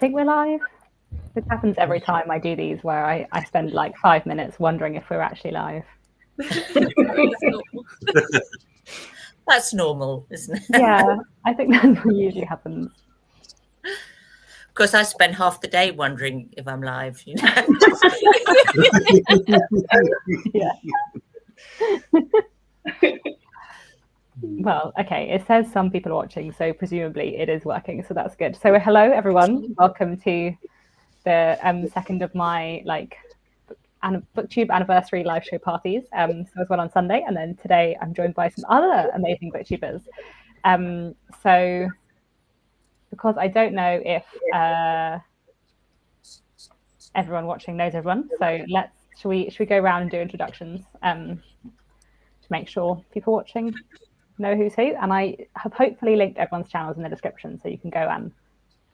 think we're live. This happens every time I do these, where I spend like 5 minutes wondering if we're actually live. That's normal, isn't it? Yeah, I think that's what usually happens. Of course, I spend half the day wondering if I'm live. You know? Yeah. Well, okay, it says some people are watching, so presumably it is working, so that's good. So hello, everyone. Welcome to the second of my Booktube anniversary live show parties. So there's one on Sunday, and then today I'm joined by some other amazing booktubers. So because I don't know if everyone watching knows everyone, so should we go around and do introductions to make sure people watching know who's who? And I have hopefully linked everyone's channels in the description, so you can go and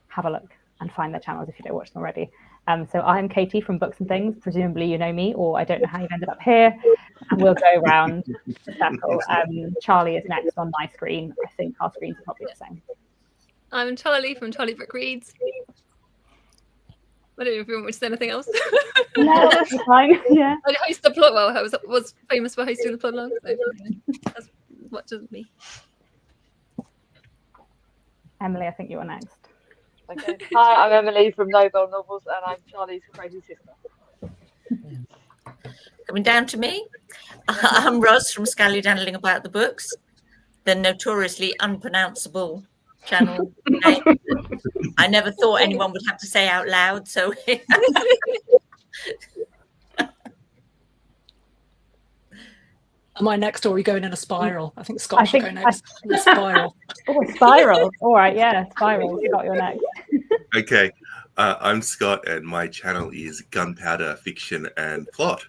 have a look and find their channels if you don't watch them already. So I'm Katie from Books and Things. Presumably you know me, or I don't know how you've ended up here. And we'll go around the circle. Charlie is next on my screen. I think our screens are probably the same. I'm Charlie from Charlie Book Reads. I don't know if you want me to say anything else. No, that's fine. Yeah. I host the plot. Well, I was famous for hosting the plot log. So that's what does me. Emily, I think you are next. Okay. Hi, I'm Emily from Novella Novels, and I'm Charlie's crazy sister. Coming down to me, I'm Ros from Scally Dandling About the Books, the notoriously unpronounceable channel name. I never thought anyone would have to say out loud, so Am I next, or are we going in a spiral? I think Scott should go next. A spiral. Oh, a spiral. All right, yeah, spiral. Scott, you're next. Okay, I'm Scott, and my channel is Gunpowder Fiction and Plot.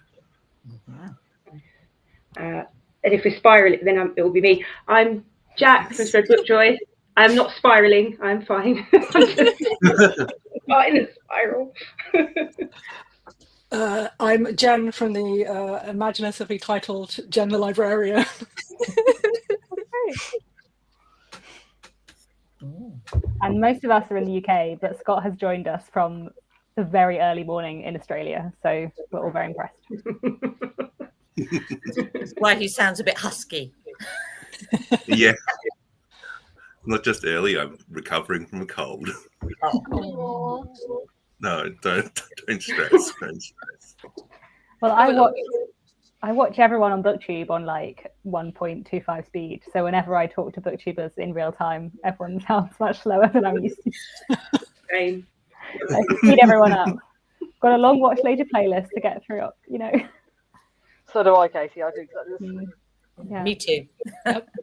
And if we're spiraling, then it will be me. I'm Jack from Spread Book Joy. I'm not spiraling. I'm fine. I'm just not in a spiral. I'm Jen from the imaginatively titled Jen the Librarian. And most of us are in the UK, but Scott has joined us from the very early morning in Australia, so we're all very impressed. That's why he sounds a bit husky. Yeah. Not just early, I'm recovering from a cold. Oh. No, don't stress. Don't stress. Well, I watch everyone on Booktube on like 1.25 speed. So whenever I talk to booktubers in real time, everyone sounds much slower than I'm used to. Same. I speed everyone up. Got a long watch later playlist to get through, you know. So do I, Katie. I do exactly. Yeah. Me too.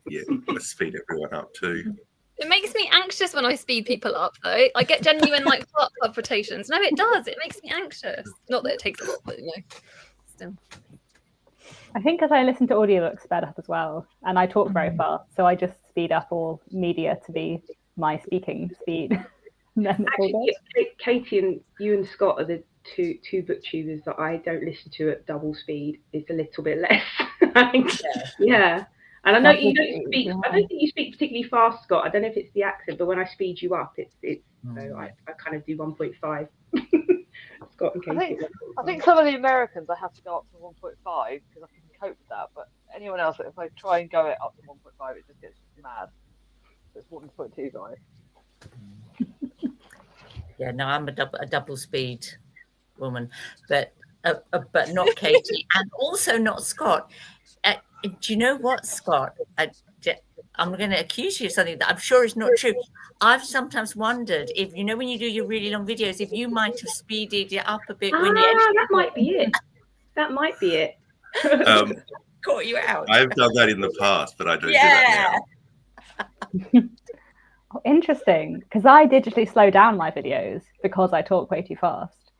Yeah, I speed everyone up too. It makes me anxious when I speed people up, though. I get genuine heart palpitations. No, it does. It makes me anxious. Not that it takes a lot, but still. I think because I listen to audiobooks sped up as well, and I talk very fast, so I just speed up all media to be my speaking speed. And then actually, Katie and you and Scott are the two booktubers that I don't listen to at double speed. It's a little bit less. Yeah. And I know you don't speak. I don't think you speak particularly fast, Scott. I don't know if it's the accent, but when I speed you up, it's so I kind of do 1.5. Scott and Katie. I think some of the Americans I have to go up to 1.5 because I can cope with that. But anyone else, if I try and go it up to 1.5, it just gets mad. So it's 1.25. Yeah, no, I'm a double speed woman, but not Katie, and also not Scott. Do you know what, Scott? I'm going to accuse you of something that I'm sure is not true. I've sometimes wondered if, when you do your really long videos, if you might have speeded it up a bit. That might be it. That might be it. Caught you out. I've done that in the past, but I don't do that now. Oh, interesting, because I digitally slow down my videos because I talk way too fast.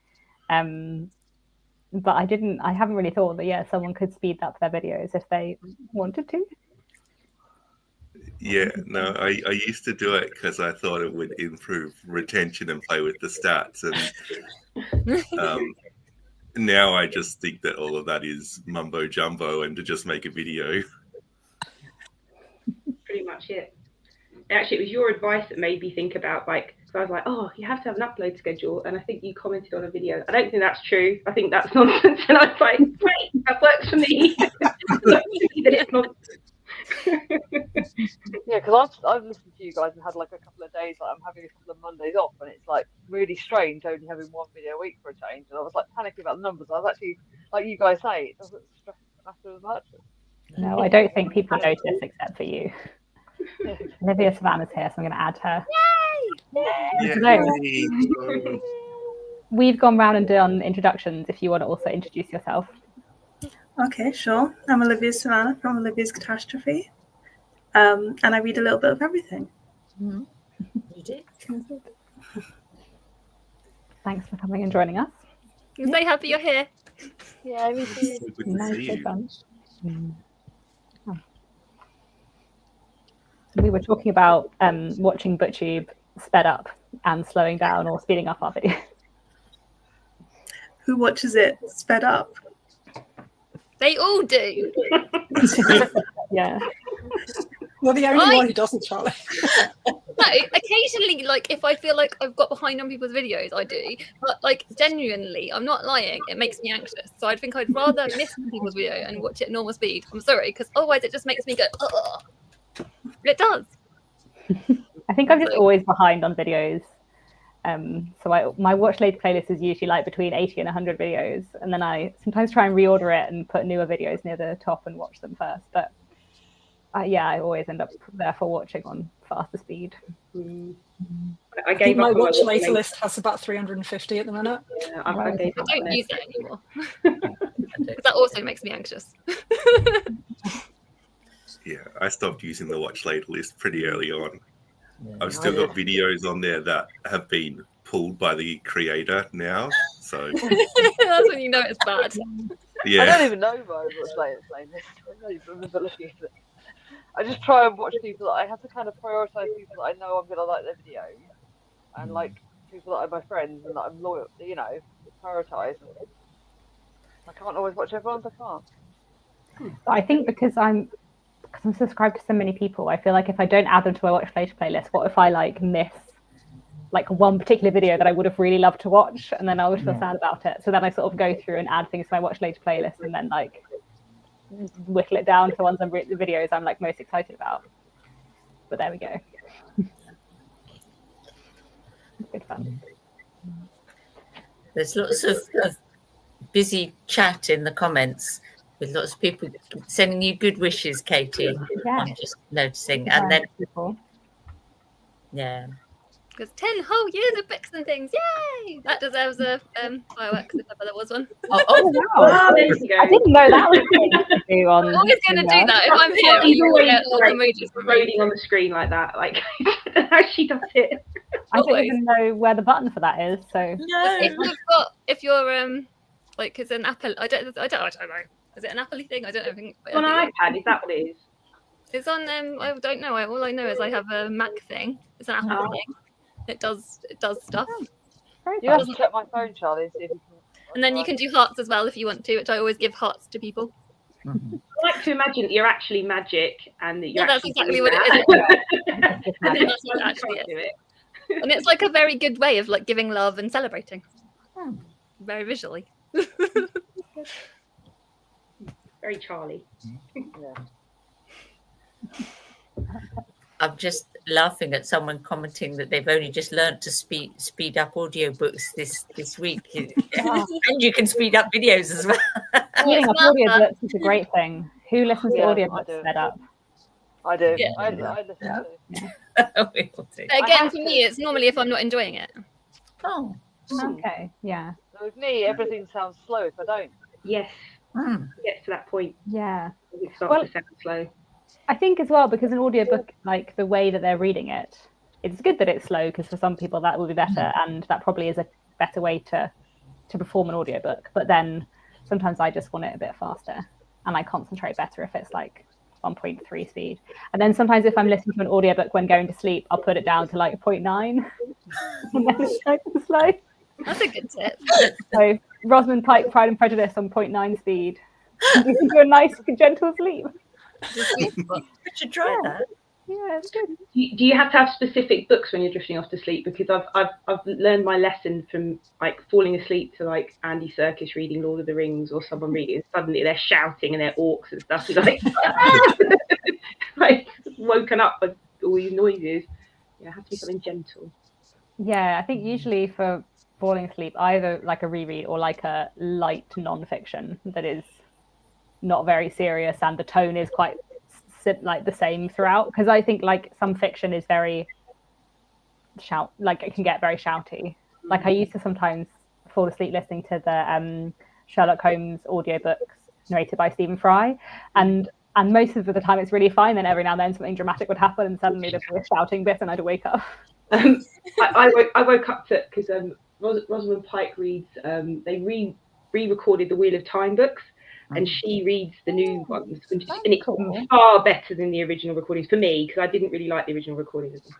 But I haven't really thought that, someone could speed up their videos if they wanted to. Yeah, no, I used to do it because I thought it would improve retention and play with the stats. And now I just think that all of that is mumbo jumbo and to just make a video. Pretty much it. actually, it was your advice that made me think about, like, so I was like, oh, you have to have an upload schedule. And I think you commented on a video. I don't think that's true. I think that's nonsense. And I was like, great, that works for me. That it's nonsense. Yeah, because I've listened to you guys and had like a couple of days, like I'm having a couple of Mondays off, and it's like really strange only having one video a week for a change. And I was like panicking about the numbers. I was actually, like you guys say, it doesn't matter as much. No, I don't think people notice except for you. Olivia-Savannah's here, so I'm going to add her. Yay! So, we've gone round and done introductions. If you want to also introduce yourself. Okay, sure. I'm Olivia-Savannah from Olivia's Catastrophe, and I read a little bit of everything. You do. Thanks for coming and joining us. I'm so happy you're here. Yeah, me too. Good to Nice, see good you. fun. Oh. We were talking about watching Booktube sped up and slowing down or speeding up our video. Who watches it sped up? They all do. Yeah. Well, the only one who doesn't, Charlie. No, occasionally, like if I feel like I've got behind on people's videos, I do. But like genuinely, I'm not lying. It makes me anxious. So I think I'd rather miss people's video and watch it at normal speed. I'm sorry, because otherwise it just makes me go, ugh. But it does. I think I'm just always behind on videos. So my watch later playlist is usually like between 80 and 100 videos, and then I sometimes try and reorder it and put newer videos near the top and watch them first. But yeah, I always end up therefore watching on faster speed. I gave my up watch later list has about 350 at the minute. Yeah, I gave I up don't on it. use it anymore. Because that also makes me anxious. Yeah, I stopped using the watch later list pretty early on. I've still got videos on there that have been pulled by the creator now. So That's when you know it's bad. I yeah, don't even know my watch later playlist. I don't even remember looking at it. I just try and watch people. I have to kind of prioritize people that I know I'm gonna like their videos, and like people that are my friends and that I'm loyal. You know, prioritize. I can't always watch everyone's. I can't. I think because I'm subscribed to so many people, I feel like if I don't add them to my watch later playlist, what if I like miss like one particular video that I would have really loved to watch, and then I would feel sad about it. So then I sort of go through and add things to my watch later playlist, and then like whittle it down to the ones the videos I'm like most excited about. But there we go. Good fun. There's lots of busy chat in the comments with lots of people sending you good wishes, Katie. Yeah. I'm just noticing. And then, people. yeah. Because 10 whole years of books and things, yay! That deserves a fireworks if ever there was one. Oh, Oh, there you go. I didn't know that was a thing to do on. I'm always going to do that. If I'm here, He's you always get all the like, emojis from me. exploding on the screen like that. Like, how she does it. I don't even know where the button for that is. So If you're like it's an Apple, I don't know. Is it an Apple thing? I don't know. On an iPad, is that what it is? It's on I don't know. All I know is I have a Mac thing. It's an Apple thing. It does stuff. You have to check my phone, Charlie, and see if you can. And then you can do hearts as well if you want to, which I always give hearts to people. I like to imagine that you're actually magic and that you're Yeah, that's actually exactly what it is. I think that's what it actually do is. it. And it's like a very good way of like giving love and celebrating. Very visually. Very Charlie. I'm just laughing at someone commenting that they've only just learned to speed up audiobooks this week. And you can speed up videos as well. Speeding up audiobooks is a great thing. Who listens to audiobooks sped up? I do. Yeah. I listen to it. We will do. Again, for me, it's normally if I'm not enjoying it. Oh. Okay, yeah. So with me, everything sounds slow if I don't. Yes. It gets to that point. Yeah. It starts to sound slow. I think as well, because an audiobook, like the way that they're reading it, it's good that it's slow, because for some people that will be better, and that probably is a better way to perform an audiobook. But then sometimes I just want it a bit faster, and I concentrate better if it's like 1.3 speed. And then sometimes if I'm listening to an audiobook when going to sleep, I'll put it down to like 0.9, and then it's nice and slow. That's a good tip. So Rosamund Pike, Pride and Prejudice on 0.9 speed. You can do a nice, gentle sleep. We should try that. Yeah, it's good. Do you have to have specific books when you're drifting off to sleep? Because I've learned my lesson from like falling asleep to like Andy Serkis reading Lord of the Rings or someone reading, and suddenly they're shouting and they're orcs and stuff. Like, like woken up by all these noises. Yeah, it has to be something gentle. Yeah, I think usually for falling asleep, either like a reread or like a light non-fiction that is not very serious and the tone is quite like the same throughout, because I think like some fiction is very like it can get very shouty. Like I used to sometimes fall asleep listening to the Sherlock Holmes audiobooks narrated by Stephen Fry, and most of the time it's really fine, then every now and then something dramatic would happen and suddenly there'd be a shouting bit and I'd wake up. I woke up to because Rosamund Pike reads they re-recorded the Wheel of Time books, and she reads the new ones, and it's far better than the original recordings for me, because I didn't really like the original recordings of them.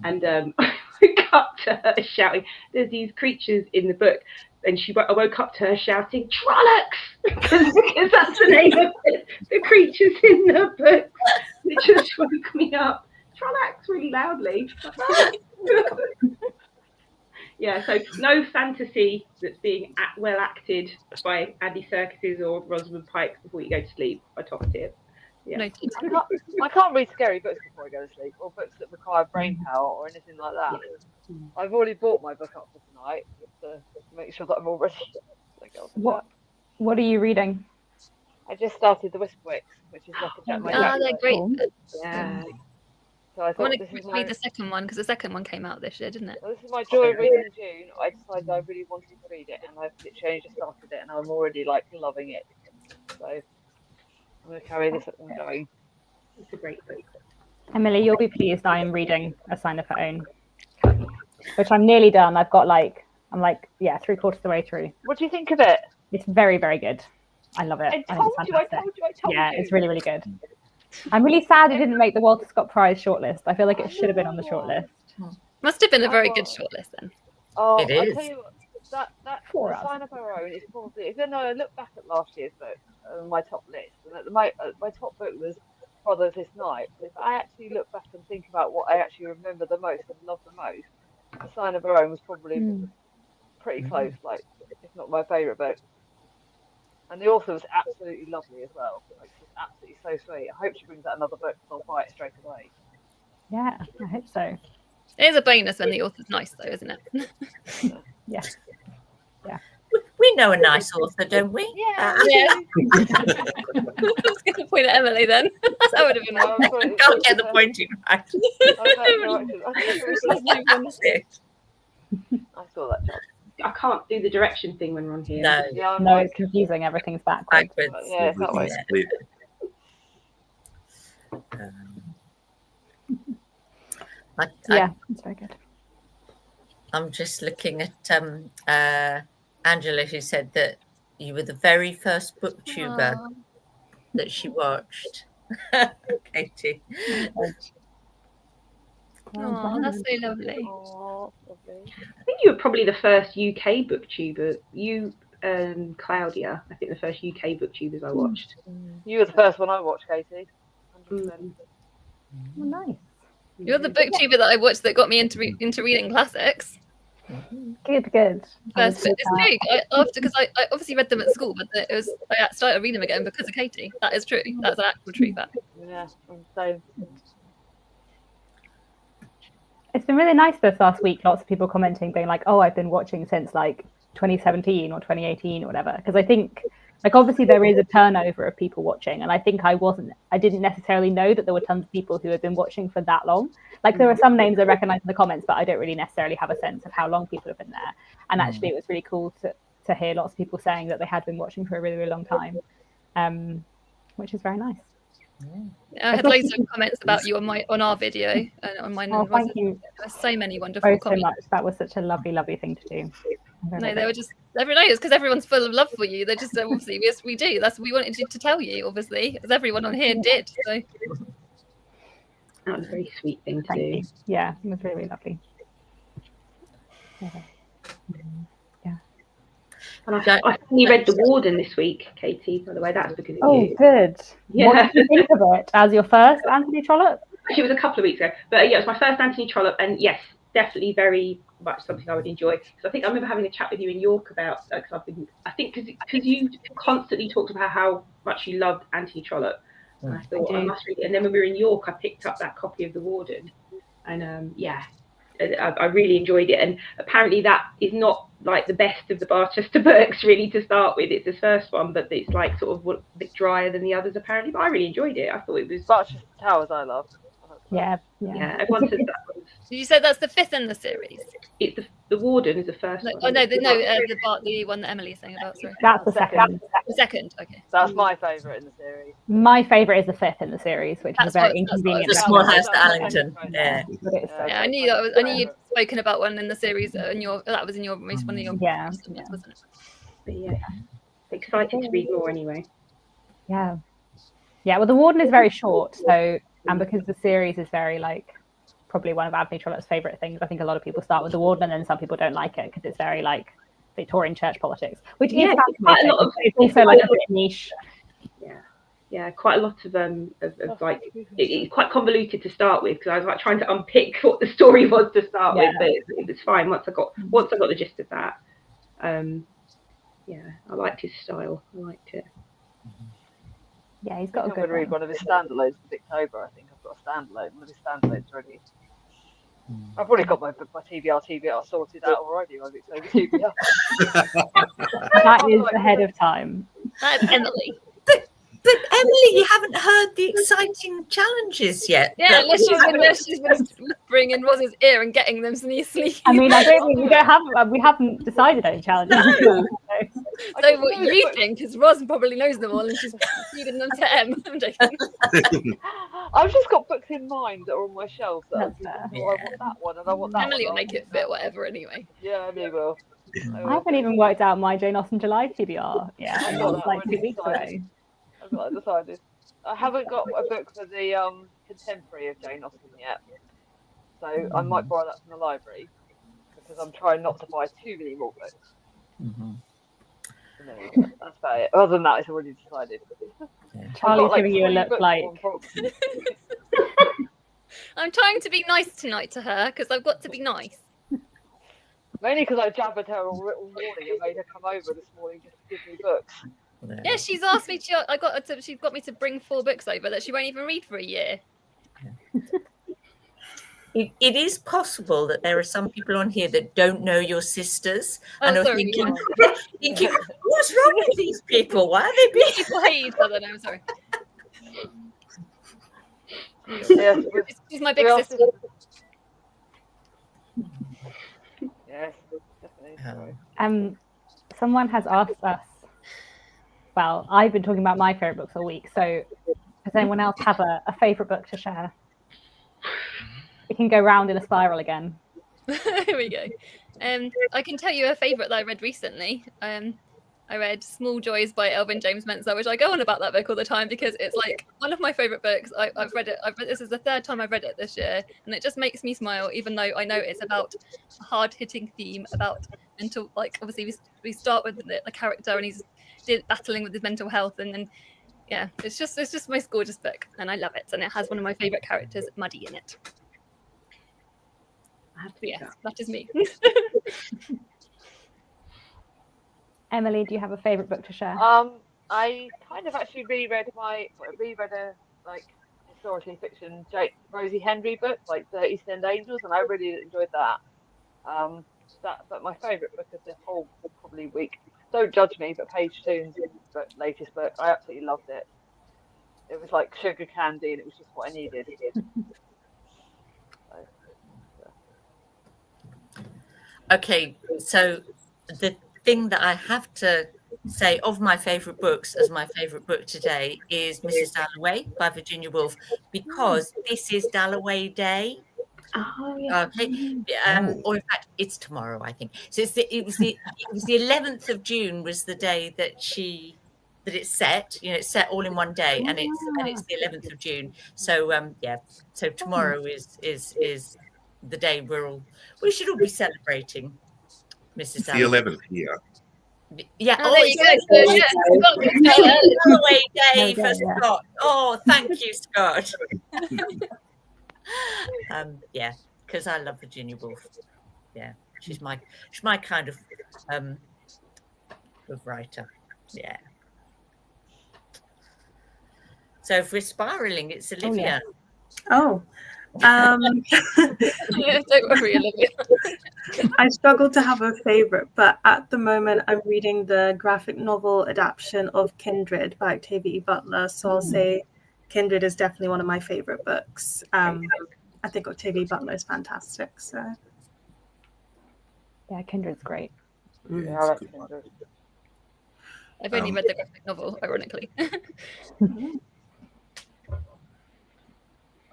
And I woke up to her shouting, there's these creatures in the book, and I woke up to her shouting, Trollocs! because that's the name of the creatures in the book. It just woke me up. Trollocs really loudly. Yeah, so no fantasy that's being well acted by Andy Serkis or Rosamund Pike before you go to sleep. I top tip. Yeah. I can't read scary books before I go to sleep, or books that require brain power or anything like that. Yeah. I've already bought my book up for tonight to make sure that I'm all ready. What are you reading? I just started The Whisperwicks, which is like a Jack. They're great. Yeah. So I want to read the second one, because the second one came out this year, didn't it? Well, this is my joy of reading in June. I decided I really wanted to read it, and I've literally just started it, and I'm already like loving it. So I'm going to carry this on going. It's a great book. Emily, you'll be pleased I am reading A Sign of Her Own, which I'm nearly done. I'm 3/4 of the way through. What do you think of it? It's very, very good. I love it. I told you. Yeah, it's really, really good. I'm really sad it didn't make the Walter Scott Prize shortlist. I feel like it should have been on the shortlist. Must have been a very good shortlist then. Oh, it is. I'll tell you what, that Sign of Her Own is probably, even though I look back at last year's book, my top list, and my top book was Brothers This Night. But if I actually look back and think about what I actually remember the most and love the most, The Sign of Her Own was probably pretty close, like, if not my favourite book. And the author was absolutely lovely as well. Like, she's absolutely so sweet. I hope she brings out another book, so I'll buy it straight away. Yeah, I hope so. It is a bonus when the author's nice, though, isn't it? Yeah. We know a nice author, don't we? Yeah. I was going to point at Emily then. That would have been I can't get the pointing right. I saw that job. I can't do the direction thing when we're on here. No, it's confusing. Everything's backwards. Yeah, it's not right. It's very good. I'm just looking at Angela, who said that you were the very first booktuber that she watched. Katie. Oh, that's so lovely. Oh, lovely. I think you were probably the first UK booktuber. You, Claudia, I think the first UK booktubers I watched. You were the first one I watched, Katie. 100%. Oh, nice. You're the booktuber that I watched that got me into reading classics. Good. First, it's true. Because I obviously read them at school, but I started reading them again because of Katie. That is true. That's an actual true fact. Yeah, I'm so. It's been really nice this last week. Lots of people commenting, being like, "Oh, I've been watching since like 2017 or 2018 or whatever." Because I think, like, obviously there is a turnover of people watching, and I think I didn't necessarily know that there were tons of people who had been watching for that long. Like, there are some names I recognize in the comments, but I don't really necessarily have a sense of how long people have been there. And actually, it was really cool to hear lots of people saying that they had been watching for a really, really long time, which is very nice. I had loads of comments about you on our video and on mine. Oh, thank you. There were so many wonderful comments. So much. That was such a lovely thing to do. No, they were just it's because everyone's full of love for you. They're just obviously yes, we do. We wanted to tell you, obviously, as everyone on here did. So that was a very sweet thing to Thank do. you. Yeah, it was really, really lovely. Yeah. And I finally read The Warden this week, Katie, by the way. That's because of you. Oh, good. Yeah. What did you think of it as your first Anthony Trollope? Actually, it was a couple of weeks ago. But yeah, it was my first Anthony Trollope, and yes, definitely very much something I would enjoy. So I think I remember having a chat with you in York about, because because you constantly talked about how much you loved Anthony Trollope, and I thought I must read it. And then when we were in York, I picked up that copy of The Warden, and I really enjoyed it. And apparently that is not like the best of the Barchester books really to start with. It's the first one, but it's like sort of a bit drier than the others apparently. But I really enjoyed it. I thought it was Barchester Towers I love. Yeah. Everyone says that was. Did you say that's the 5th in the series? It's the Warden is the first one. Oh no, the one that Emily's saying about. Sorry. That's the second. The second, okay. That's my favourite in the series. My favourite is the 5th in the series, which is a very inconvenient. The Small House at Allington. Yeah. I knew that was. I knew you'd spoken about one in the series. That was in your one of your. Wasn't it? But yeah, excited to read more anyway. Yeah. Well, The Warden is very short, so and because the series is very like probably one of Anthony Trollope's favourite things, I think a lot of people start with The Warden, and then some people don't like it because it's very like Victorian church politics, which is quite a lot of. It's also like a bit niche. Yeah, quite a lot of like it's quite convoluted to start with, because I was like trying to unpick what the story was to start with, but it was fine once I got the gist of that. I liked his style. I liked it. Yeah, he's got a good. I'm going to read one of his standalones in October. I think I've got a standalone. One of his standalones ready. I've already got my TBR sorted out already. I think so. TBR. That is ahead of time. That's Emily. But Emily, you haven't heard the exciting challenges yet. Yeah, unless she's been bringing Roz's ear and getting them sneezily. I mean, I don't think we haven't decided any challenges. So what you think? Because Roz probably knows them all, and she's feeding them to Em. I'm joking. I've just got books in mind that are on my shelf. I want that one, and I want that. Emily one. will make it fit whatever anyway. Yeah, Emily will. I haven't even worked out my Jane Austen July TBR. Yeah, I got that like 2 weeks ago. I've not decided. I haven't got a book for the contemporary of Jane Austen yet, so I might borrow that from the library, because I'm trying not to buy too many more books. So there we go. That's about it. Other than that, it's already decided. Charlie's giving you a look like. I'm trying to be nice tonight to her, because I've got to be nice. Mainly because I jabbered her all morning and made her come over this morning just to give me books. Yeah, she's asked me to. She's got me to bring 4 books over that she won't even read for a year. It is possible that there are some people on here that don't know your sisters and are thinking, what's wrong with these people? Why are they being people hate each other? No, I'm sorry. She's my big sister. Yes, definitely. Someone has asked us. Well, I've been talking about my favourite books all week, so does anyone else have a favourite book to share? We can go round in a spiral again. Here we go. I can tell you a favourite that I read recently. I read Small Joys by Elvin James Mensah, which I go on about that book all the time because it's like one of my favourite books. I've read it. This is the 3rd time I've read it this year, and it just makes me smile, even though I know it's about a hard-hitting theme about mental. Like obviously we start with the character, and he's battling with his mental health, and then it's just the most gorgeous book, and I love it, and it has one of my favourite characters, Muddy, in it. That is me. Emily, do you have a favourite book to share? I kind of actually reread a like historically fiction Rosie Henry book, like The East End Angels, and I really enjoyed that. But my favourite book of the whole probably week. Don't judge me, but Page Toon's latest book, I absolutely loved it. It was like sugar candy, and it was just what I needed. Okay, so the thing that I have to say of my favourite books as my favourite book today is Mrs. Dalloway by Virginia Woolf, because this is Dalloway Day. Oh, yeah. Okay. Or in fact, it's tomorrow, I think. So it was the 11th of June was the day that it's set. You know, it's set all in one day, and it's the 11th of June. So so tomorrow is the day we should all be celebrating Mrs. The 11th here. Yeah. There you go. Dalloway Day for Scott. Oh, thank you, Scott. Yeah, because I love Virginia Woolf. Yeah, she's my kind of writer. Yeah. So if we're spiraling, it's Olivia. Oh. Yeah, don't worry, Olivia. I struggle to have a favorite, but at the moment I'm reading the graphic novel adaptation of Kindred by Octavia E. Butler. So I'll say Kindred is definitely one of my favorite books. I think Octavia E. Butler is fantastic. So yeah, Kindred's great. Yeah, I like Kindred. I've only read the graphic novel, ironically.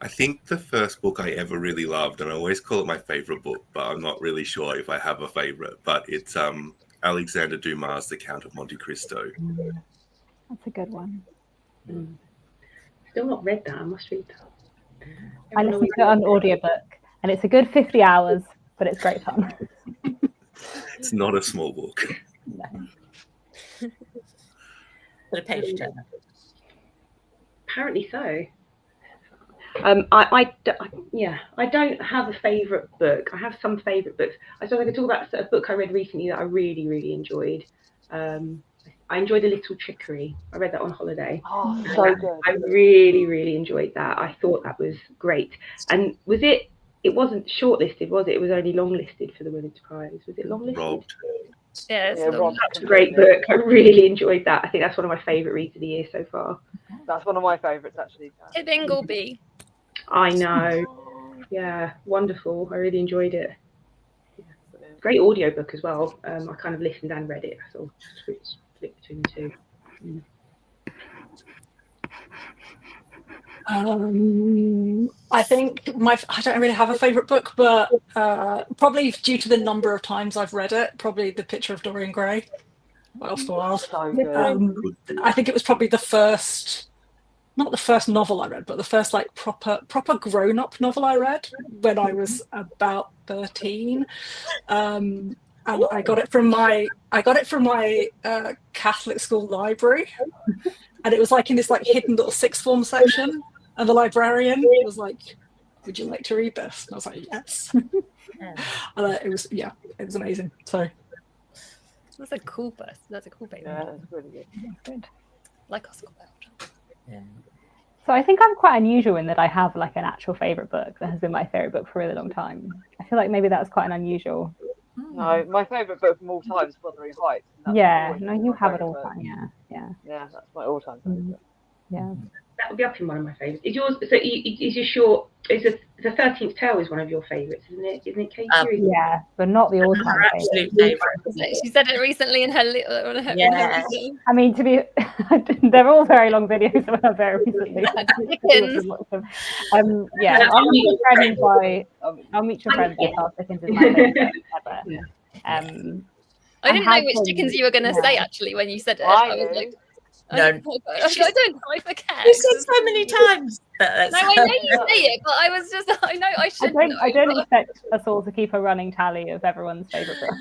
I think the first book I ever really loved, and I always call it my favorite book, but I'm not really sure if I have a favorite, but it's Alexander Dumas' The Count of Monte Cristo. That's a good one. Still not read that. I must read that. I listened to it on audiobook, and it's a good 50 hours, but it's great fun. It's not a small book. No. But a page turner. Apparently so. I don't have a favourite book. I have some favourite books. I suppose I could talk about a book I read recently that I really, really enjoyed. I enjoyed A Little Trickery. I read that on holiday. Oh, so good. I really, really enjoyed that. I thought that was great. And was it? It wasn't shortlisted, was it? It was only longlisted for the Women's Prize. Was it longlisted? Robbed. Yeah, it's That's a great book. I really enjoyed that. I think that's one of my favourite reads of the year so far. That's one of my favourites, actually. Tib Ingleby. I know. Yeah, wonderful. I really enjoyed it. Great audiobook as well. I kind of listened and read it. I sort of flipped between the two. I think I don't really have a favourite book, but probably due to the number of times I've read it, probably The Picture of Dorian Gray. Wild for Wild. So good. I think it was probably not the first novel I read, but the first like proper grown-up novel I read when I was about 13. And I got it from my Catholic school library, and it was like in this like hidden little sixth form section, and the librarian was like, "Would you like to read this?" And I was like, "Yes." And it was amazing. So That's a cool person. That's a cool baby. Yeah, that's really good. Good. Like Oscar Wilde. Yeah. So I think I'm quite unusual in that I have like an actual favourite book that has been my favourite book for a really long time. I feel like maybe that's quite an unusual. No, my favourite book from all time is Wuthering Heights. Yeah, no, you have it all time. Yeah. Yeah, that's my all-time favourite. Yeah. That would be up in one of my favourites. Is yours? So is your short? Is the 13th Tale is one of your favourites, isn't it? Isn't it, Katie? Yeah, but not the all-time Her absolute favourite. She said it recently in her little. Yeah. I mean, to be, they're all very long videos that I very recently. Yeah, I'll meet your friends by Charles Dickens is my favourite ever. I didn't know which Dickens you were going to say actually when you said it. I was like, I don't know, I forget. You said so many times. No, I know you say it, but I was just, I know I should. I don't expect us all to keep a running tally of everyone's favourite book.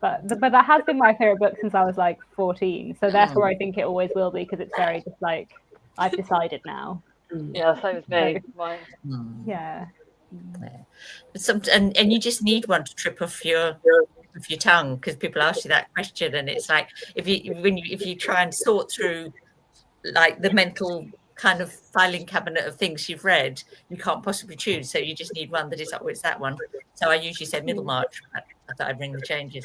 But that has been my favourite book since I was like 14. So therefore, I think it always will be because it's very just like I've decided now. Yeah, same as me. Mine. Yeah. And you just need one to trip off your tongue because people ask you that question, and it's like if you try and sort through like the mental kind of filing cabinet of things you've read, you can't possibly choose. So you just need one that is it's that one. So I usually say Middlemarch. I thought I'd bring the changes,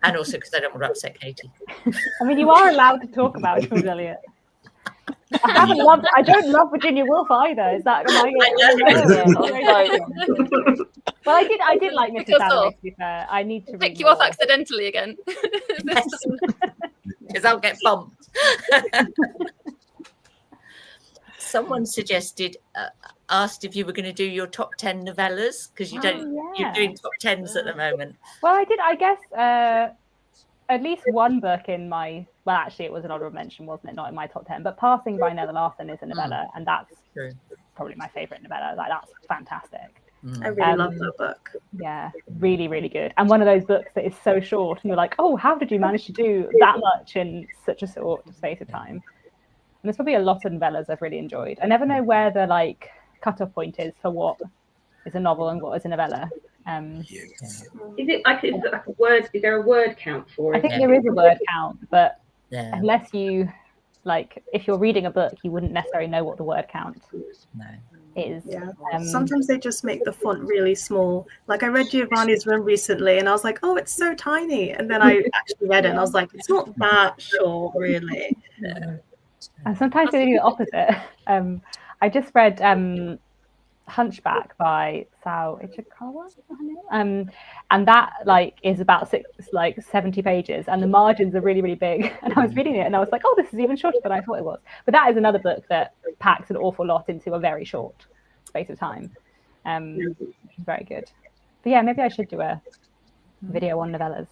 and also because I don't want to upset Katie. I mean, you are allowed to talk about George Eliot. I don't love Virginia Woolf either. Is that? Well, I did like Mrs. Dalloway, to be fair. I need to pick you off accidentally again. Because I'll get bumped. Someone suggested, asked if you were going to do your top 10 novellas because you're doing top 10s at the moment. Well, I did. I guess at least one book in my. Well, actually, it was an honorable mention, wasn't it? Not in my top 10. But Passing by Nella Larsen is a novella, and that's probably my favourite novella. Like that's fantastic. I really love that book. Yeah, really, really good. And one of those books that is so short, and you're like, oh, how did you manage to do that much in such a short space of time? there's probably a lot of novellas I've really enjoyed. I never know where the like cutoff point is for what is a novel and what is a novella. Is it like a word? Is there a word count for it? I think there is a word count, but unless you like, if you're reading a book, you wouldn't necessarily know what the word count is. Yeah. Sometimes they just make the font really small. Like I read Giovanni's Room recently, and I was like, "Oh, it's so tiny," and then I actually read it, and I was like, "It's not that short, really." And sometimes they do the opposite. I just read Hunchback by Sao Ichikawa, and that like is about 70 pages, and the margins are really, really big. And I was reading it, and I was like, "Oh, this is even shorter than I thought it was." But that is another book that packs an awful lot into a very short space of time, which is very good. But yeah, maybe I should do a video on novellas.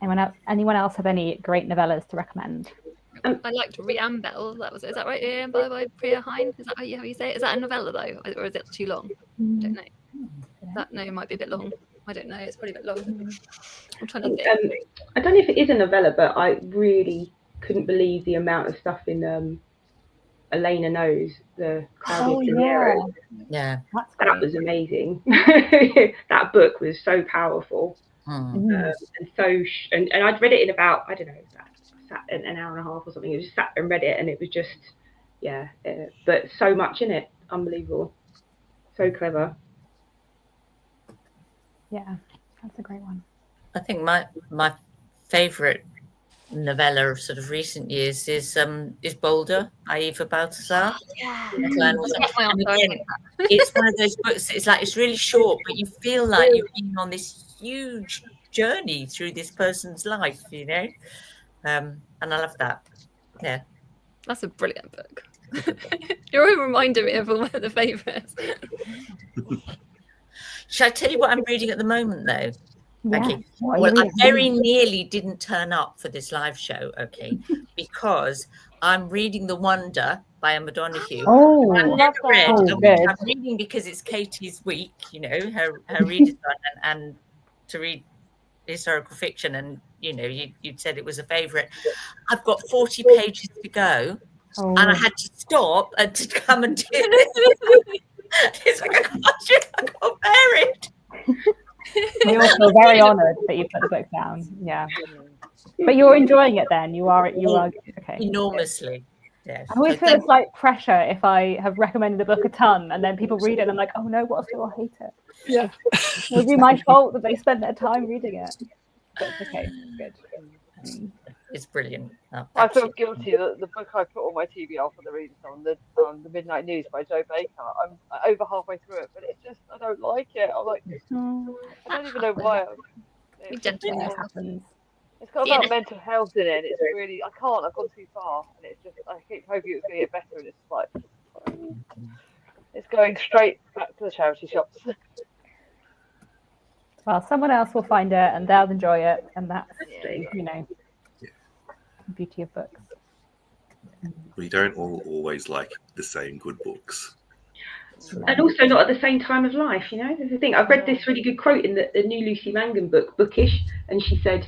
Anyone else have any great novellas to recommend? I liked Reamble. Is that right? Reamble by Priya Hine. Is that how you say it? Is that a novella though, or is it too long? I don't know. It might be a bit long. I don't know. It's probably a bit long. I'm trying to think. I don't know if it is a novella, but I really couldn't believe the amount of stuff in Elena Knows, the Crowded Scenario. Yeah, that was amazing. That book was so powerful, and I'd read it in about, I don't know, sat an hour and a half or something. I just sat and read it, and it was just but so much in it, unbelievable, so clever. Yeah, that's a great one. I think my favorite novella of sort of recent years is Boulder by Eva Baltasar. And again, it's one of those books, it's really short, but you feel like you've been on this huge journey through this person's life, you know. And I love that. Yeah, that's a brilliant book. You're all reminding me of all the favourites. Shall I tell you what I'm reading at the moment, though? Yeah. Okay. Well, I very nearly didn't turn up for this live show, okay, because I'm reading The Wonder by Emma Donoghue. Oh, I've never read. good. I'm reading because it's Katie's week, you know, her readathon, and to read historical fiction, and you know, you'd said it was a favourite. I've got 40 pages to go, and I had to stop and to come and do it. It's like I can't bear it. We all feel very honoured that you put the book down. Yeah, but you're enjoying it. Then you are okay. Enormously. Yes. I always feel it's like pressure if I have recommended a book a ton and then people read it and I'm like, oh no, what if they all hate it? Yeah. It would be my fault that they spent their time reading it. But it's okay. Good. It's brilliant. I feel guilty that the book I put on my TBR for the readathon, the Midnight News by Joe Baker, I'm over halfway through it, but it's just, I don't like it. I'm like, I don't even know why. It's got about mental health in it. It's really, I've gone too far, and it's just, I keep hoping it's going to get better, and it's like, it's going straight back to the charity shops. Well, someone else will find it and they'll enjoy it, and that's, you know, the beauty of books. We don't all always like the same good books. And also not at the same time of life, you know. There's the thing. I've read this really good quote in the new Lucy Mangan book, Bookish, and she said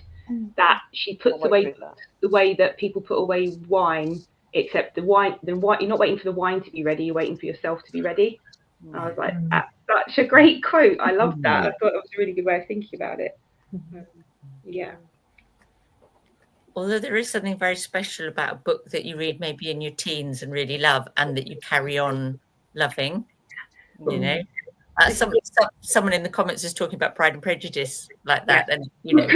that she puts away the way that people put away wine, except the wine. You're not waiting for the wine to be ready. You're waiting for yourself to be ready. And I was like, that's such a great quote. I loved that. I thought it was a really good way of thinking about it. Yeah. Although there is something very special about a book that you read maybe in your teens and really love, and that you carry on loving, you know. Someone in the comments is talking about Pride and Prejudice like that, and you know,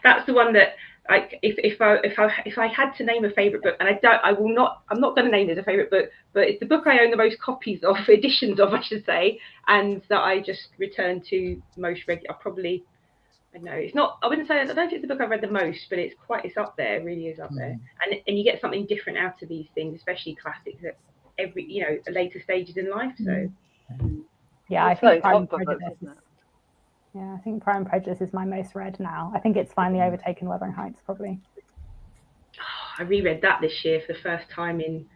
that's the one that, like, if I had to name a favourite book, and I'm not going to name it as a favourite book, but it's the book I own the most copies of, editions of, I should say, and that I just return to most regular. I know it's not. I wouldn't say. I don't think it's the book I've read the most, but it's up there. It really is up there. And you get something different out of these things, especially classics at every, you know, later stages in life. So yeah, I think Pride and Prejudice. Yeah, I think Pride and Prejudice is my most read now. I think it's finally overtaken Wuthering Heights, probably. I reread that this year for the first time in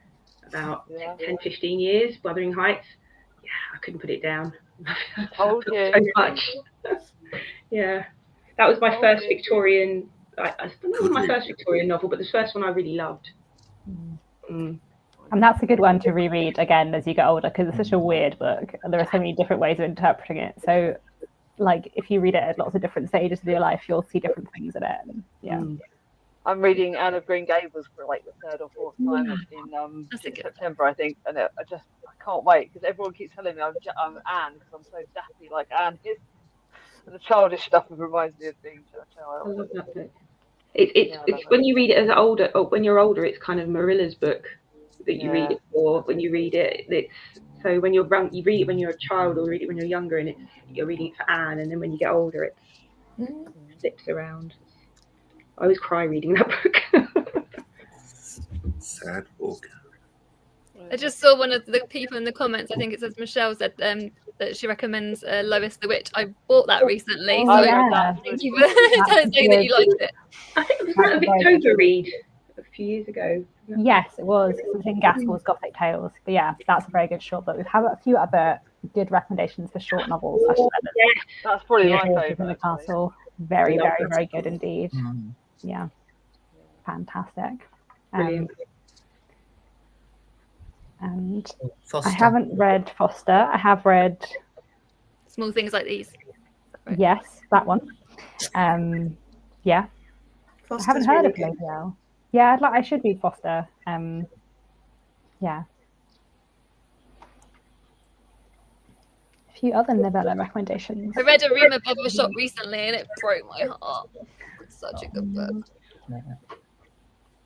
about 10, 15 years. Wuthering Heights. Yeah, I couldn't put it down. So much. Yeah. That was my first Victorian. I don't know, it was my first Victorian novel, but the first one I really loved. And that's a good one to reread again as you get older, because it's such a weird book and there are so many different ways of interpreting it. So like if you read it at lots of different stages of your life, you'll see different things in it. And, yeah. I'm reading Anne of Green Gables for like the third or fourth time in September, I think, and I can't wait because everyone keeps telling me I'm Anne because I'm so daffy like Anne is, and the childish stuff reminds me of being a child. I love that book. It's when you read it as older, or when you're older, it's kind of Marilla's book that you read it for. When you read it, it's so when you read it when you're a child or read it when you're younger, and you're reading it for Anne, and then when you get older, it flips around. I always cry reading that book. Sad book. I just saw one of the people in the comments. I think it says Michelle said that she recommends Lois the Witch. I bought that recently. Oh, so yeah. thank you for saying that you liked it. I think it was a Victoria read a few years ago. Yes, it was. It was in Gaskell's Gothic Tales. But yeah, that's a very good short book. We've had a few other good recommendations for short novels. That's probably my In favourite. the Castle. Very, very, very good indeed. Yeah, fantastic. And Foster. I haven't read Foster. I have read Small Things Like These. Right. Yes, that one. Yeah. Foster's I haven't heard really of good. Lady L. Yeah, I should read Foster. Yeah. A few other novella recommendations. I read A Room Above the Shop recently and it broke my heart. It's such a good book.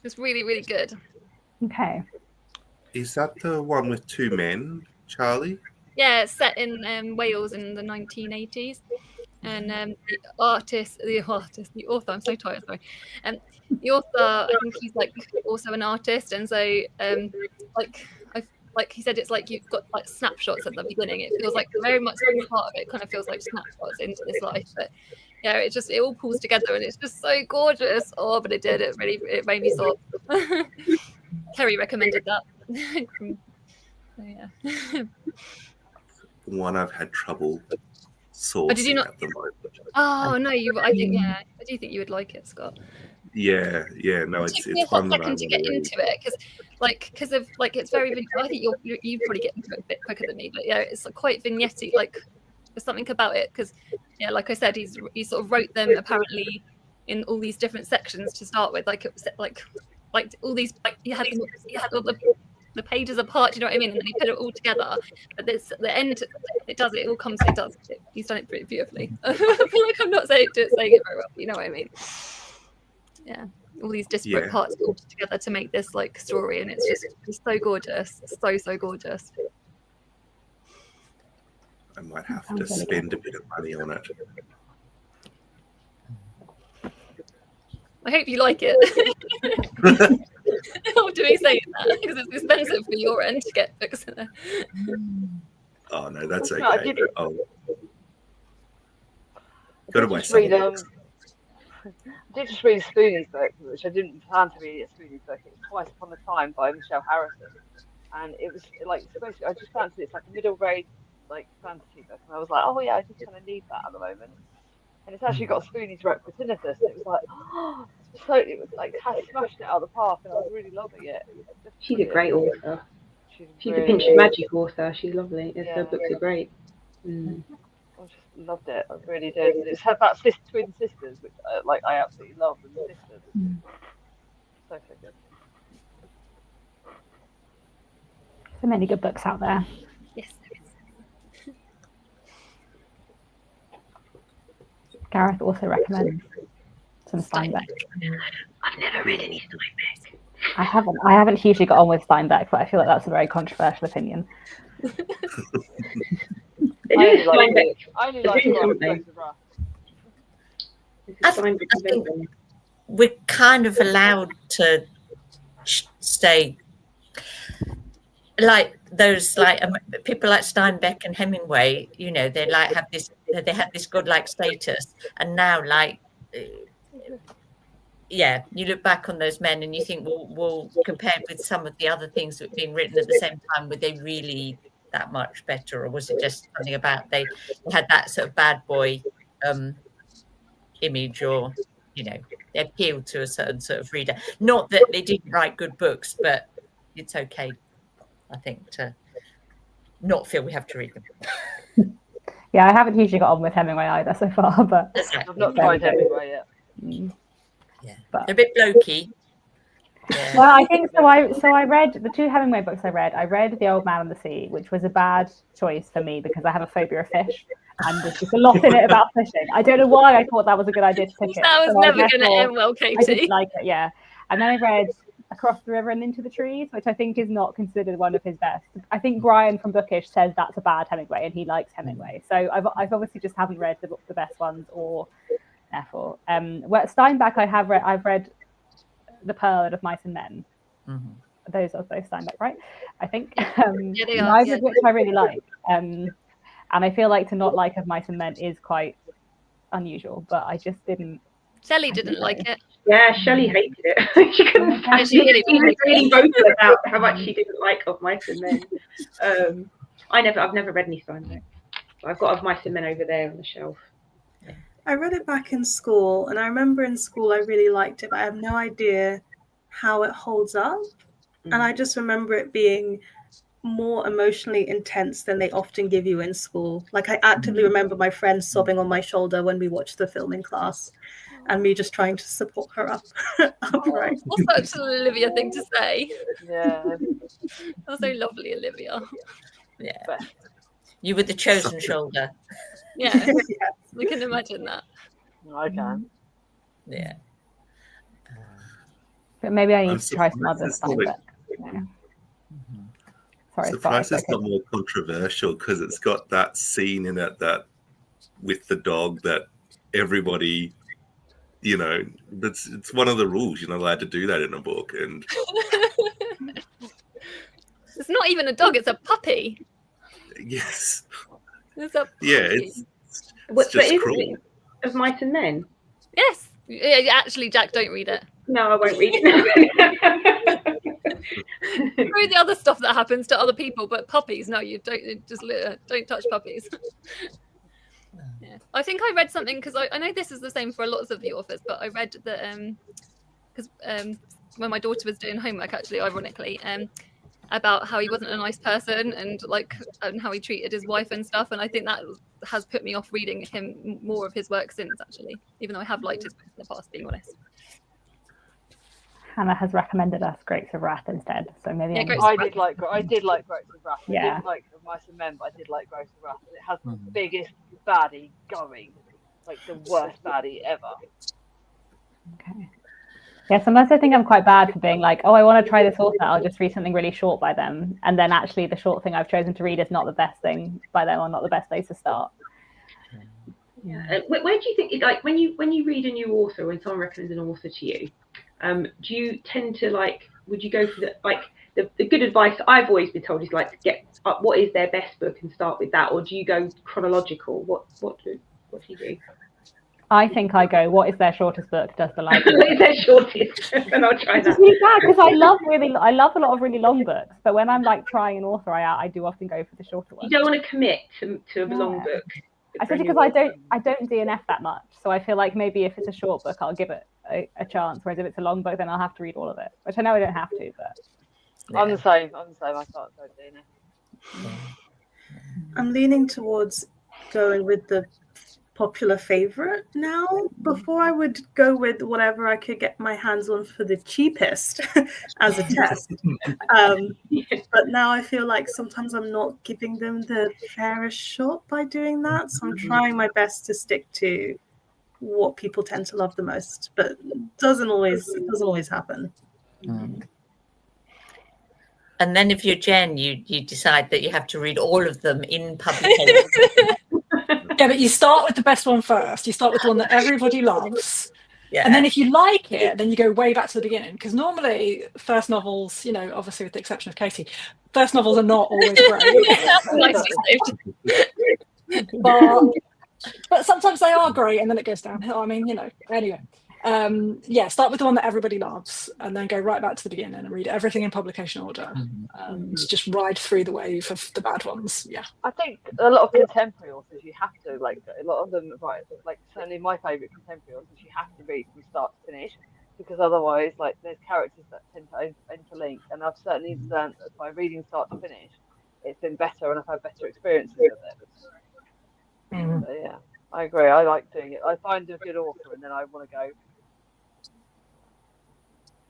It's really, really good. Okay. Is that the one with two men, Charlie? Yeah, it's set in Wales in the 1980s. And the author, I'm so tired, sorry. The author, I think he's like also an artist, and so like he said, it's like you've got like snapshots at the beginning. It feels like very much part of it kind of feels like snapshots into this life, but yeah, it all pulls together, and it's just so gorgeous. Oh, but it made me sob. Kerry recommended that. So, yeah. One I've had trouble Oh, did you sourcing not? at the moment. Oh no, I do think you would like it, Scott. Yeah, no, It it's took me a hot one that I second to get into it because of it's very. I think you probably get into it a bit quicker than me, but yeah, it's quite vignette-y. Like there's something about it because yeah, like I said, he sort of wrote them apparently in all these different sections to start with. Like it was like all these you had all the pages apart. You know what I mean? And then he put it all together. But this the end. It all comes. He's done it pretty beautifully. I feel like I'm not saying it very well. But you know what I mean? Yeah, all these disparate parts all together to make this like story, and it's so gorgeous, so gorgeous. I might have to spend a bit of money on it. I hope you like it. How do we say that? Because it's expensive for your end to get books in there. Oh no, that's okay. No, I did Go to my side. I did just read Spoonie's book, which I didn't plan to read. Spoonie's book. It was Twice Upon a Time by Michelle Harrison, and it was like supposed to, I just fancied it's like a middle grade like fantasy book, and I was like, oh yeah, I just kind of need that at the moment. And it's actually got Spoonie's work for tinnitus, and it was like, oh, it was like has smashed it out of the park, and I was really loving it. She's a great author. She's really, a Pinch of Magic author. She's lovely. Her books are great. I just loved it. I really did. And it's about twin sisters, which I absolutely love. And the sisters, so good. So many good books out there. Yes, there is. Gareth also recommends some Steinbeck. I've never read any Steinbeck. I haven't hugely got on with Steinbeck, but I feel like that's a very controversial opinion. I only like I think we're kind of allowed to stay like those people like Steinbeck and Hemingway. You know, they have this godlike status, and now you look back on those men and you think, well, compared with some of the other things that have been written at the same time, were they really that much better, or was it just something about they had that sort of bad boy image, or they appealed to a certain sort of reader? Not that they didn't write good books, but it's okay, I think, to not feel we have to read them. Yeah, I haven't hugely got on with Hemingway either so far, but I've not tried Hemingway yet. Yeah, but they're a bit blokey. Yeah. well, I think so. I read the 2 Hemingway books. I read The Old Man and the Sea, which was a bad choice for me because I have a phobia of fish, and there's just a lot in it about fishing. I don't know why I thought that was a good idea to pick it. That was So never going to end well, I Katie. didn't like it, yeah. And then I read Across the River and Into the Trees, which I think is not considered one of his best. I think Brian from Bookish says that's a bad Hemingway, and he likes Hemingway. So I've obviously just haven't read the best ones, or therefore. Steinbeck, I've read The Pearl of Mice and Men. Mm-hmm. Those are both Steinbeck, right? I think. Yeah, they are. Neither of which I really like. And I feel like to not like Of Mice and Men is quite unusual, but I just didn't. Shelley didn't like it. Yeah, Shelley hated it. She couldn't stand She really it. She was really vocal about how much she didn't like Of Mice and Men. I've never read any Steinbeck. I've got Of Mice and Men over there on the shelf. I read it back in school, and I remember in school I really liked it, but I have no idea how it holds up. And I just remember it being more emotionally intense than they often give you in school. Like, I actively remember my friend sobbing on my shoulder when we watched the film in class, and me just trying to support her upright. What's such an Olivia thing to say? Yeah. That's so lovely, Olivia. Yeah. You were the chosen shoulder. Yeah, we can imagine that. I can. Yeah. But maybe I need I'm to try some other surprised it's Steinbeck. Yeah. Sorry, Surprised it's okay. not more controversial because it's got that scene in it that with the dog that everybody, it's one of the rules. You're not allowed to do that in a book. And It's not even a dog, it's a puppy. yes, It's a puppy. yeah, it's But just isn't cruel. it Of Mice and Men? Yes. Yeah, actually, Jack, don't read it. No, I won't read it. Read the other stuff that happens to other people, but puppies, no, you don't. Just don't touch puppies. Yeah. I think I read something because I know this is the same for lots of the authors, but I read that because when my daughter was doing homework, actually, ironically, about how he wasn't a nice person and how he treated his wife and stuff, and I think that has put me off reading him more of his work since, actually, even though I have liked his books in the past, being honest. Hannah has recommended us Grapes of Wrath instead, so maybe I did like Grapes of Wrath. Yeah. I didn't like Of Mice and Men, but I did like Grapes of Wrath. It has the biggest baddie going, like the worst baddie ever. Okay. Yeah, sometimes I think I'm quite bad for being like, oh, I want to try this author, I'll just read something really short by them, and then actually the short thing I've chosen to read is not the best thing by them, or not the best place to start. Yeah. Where do you think, like, when you read a new author, when someone recommends an author to you, do you tend to would you go for the good advice I've always been told is to get up what is their best book and start with that, or do you go chronological? What do you do? I think I go, what is their shortest book? Does the library? What is their shortest? And I'll try that. It's really bad because I love a lot of really long books, but when I'm trying an author, I do often go for the shorter one. You don't want to commit to a long book. Especially because I don't DNF that much, so I feel like maybe if it's a short book, I'll give it a chance. Whereas if it's a long book, then I'll have to read all of it, which I know I don't have to. But yeah. I'm the same. I can't go DNF. I'm leaning towards going with the popular favorite now. Before I would go with whatever I could get my hands on for the cheapest as a test. But now I feel like sometimes I'm not giving them the fairest shot by doing that. So I'm trying my best to stick to what people tend to love the most, but it doesn't always happen. And then if you're Jen, you decide that you have to read all of them in publication. Yeah, but you start with the best one first. You start with the one that everybody loves. Yeah. And then if you like it, then you go way back to the beginning. Because normally first novels, obviously with the exception of Katie, first novels are not always great. But sometimes they are great and then it goes downhill. I mean, anyway. Start with the one that everybody loves and then go right back to the beginning and read everything in publication order. Just ride through the wave of the bad ones. Yeah. I think a lot of contemporary authors, you have to, a lot of them, right, certainly my favourite contemporary authors, you have to read from start to finish. because otherwise, like, there's characters that tend to interlink, and I've certainly learned that by reading start to finish, it's been better, and I've had better experiences with it. So, yeah, I agree. I like doing it. I find a good author, and then I want to go.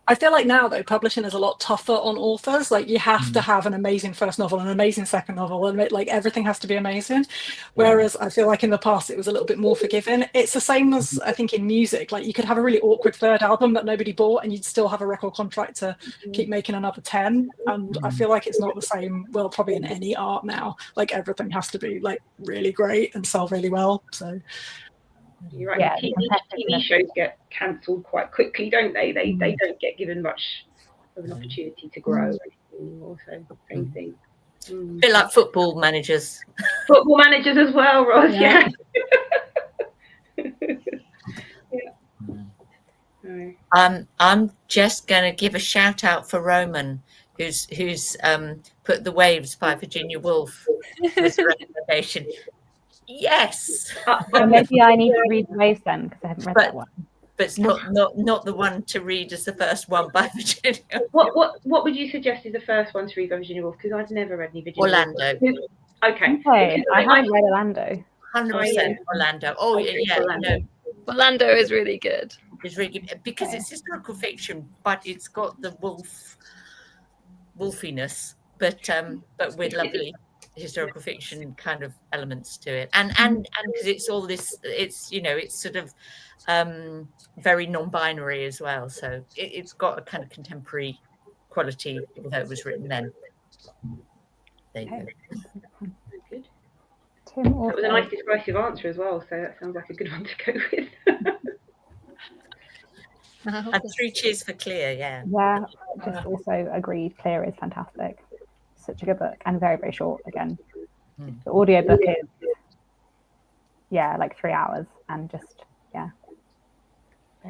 I feel like now, though, publishing is a lot tougher on authors. Like, you have to have an amazing first novel, an amazing second novel, and like everything has to be amazing. Whereas I feel like in the past it was a little bit more forgiving. It's the same as I think in music. Like, you could have a really awkward third album that nobody bought, and you'd still have a record contract to keep making another 10. And I feel like it's not the same. Well, probably in any art now, like everything has to be like really great and sell really well. So. You're right. Yeah, TV shows get cancelled quite quickly, don't they? They don't get given much of an opportunity to grow anymore. So same thing. A bit like football managers. Football managers as well, Ross. Yeah. I'm just going to give a shout out for Roman, who's put The Waves by Virginia Woolf as a recommendation. Yes. Maybe I need to read The Waves then, because I haven't read that one. But it's not the one to read as the first one by Virginia. What would you suggest is the first one to read by Virginia Woolf? Because I've never read any Virginia Orlando. Woolf. Okay. I haven't read Orlando. 100% Orlando. Oh, yeah. Orlando. No. Orlando is really good. It's really good because it's historical fiction, but it's got the wolfiness, but with lovely historical fiction kind of elements to it, and because it's all this, it's it's sort of very non-binary as well, so it's got a kind of contemporary quality, although it was written then. There you go. Good. Tim, That was a nice decisive answer as well, so that sounds like a good one to go with. And 3 cheers for Clear, yeah. Yeah, just also agreed. Clear is fantastic. Such a good book, and very, very short again. The audiobook is like 3 hours, and just very,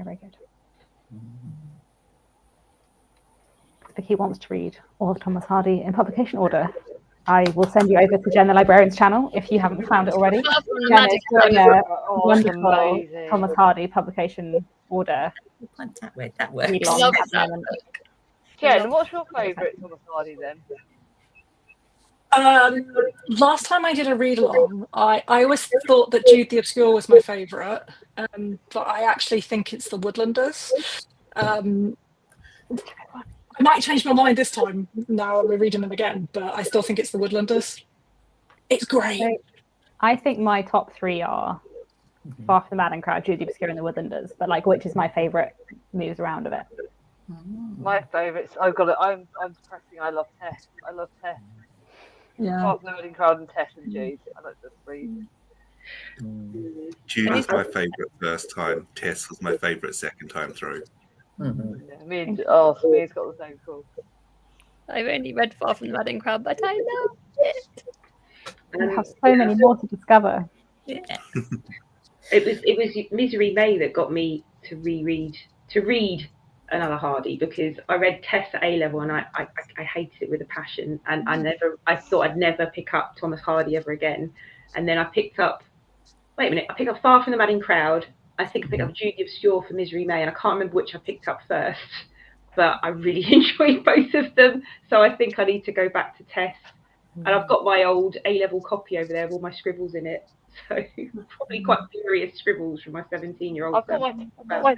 very good. Vicky wants to read all of Thomas Hardy in publication order. I will send you over to Jen the Librarian's channel if you haven't found it already. Jen is doing a wonderful Thomas Hardy publication order. That works. Jen, what's your favourite Thomas Hardy then? Last time I did a read along, I always thought that Jude the Obscure was my favourite, but I actually think it's the Woodlanders. I might change my mind this time. Now we're reading them again, but I still think it's the Woodlanders. It's great. So, I think my top 3 are Far From the Madding Crowd, Jude the Obscure, and the Woodlanders. But like, which is my favourite moves around of it? My favourites. I've got it. I'm depressing. I love Tess. Yeah. Far From the Madding Crowd and Tess and Jude. I like the 3. Jude was my favourite first time. Tess was my favourite second time through. Yeah, Samir's got the same call. I've only read Far From the Madding Crowd, but I love it. You have so many more to discover. Yeah. It was Misery May that got me to read another Hardy, because I read Tess at A level and I hated it with a passion, and I thought I'd never pick up Thomas Hardy ever again, and then I picked up Far From the Madding Crowd. I think I picked up Jude the Obscure for Misery May, and I can't remember which I picked up first, but I really enjoyed both of them, so I think I need to go back to Tess. And I've got my old A-level copy over there with all my scribbles in it, so probably quite furious scribbles from my 17-year-old. I've got my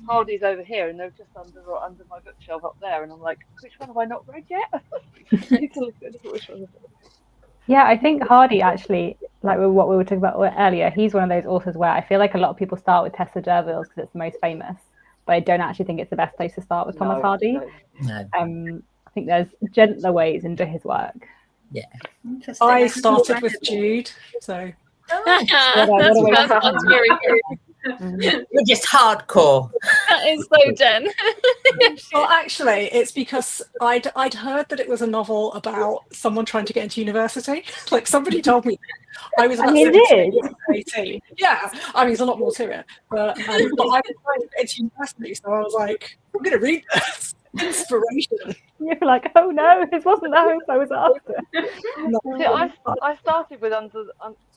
Hardy's over here, and they're just under my bookshelf up there, and I'm like, which one have I not read yet? Yeah, I think Hardy actually, like what we were talking about earlier, he's one of those authors where I feel like a lot of people start with Tessa D'Urville's because it's the most famous, but I don't actually think it's the best place to start with Thomas Hardy. No. I think there's gentler ways into his work. Yeah. I started with Jude, so. That's very good. We're just hardcore. That is so Jen. Well, actually, it's because I'd heard that it was a novel about someone trying to get into university. Like, somebody told me. I was about 18. Yeah, I mean, there's a lot more to it. But I was trying to get into university, so I was like, I'm going to read this. Inspiration. You're like, oh no, this wasn't the hope I was after. See, I started with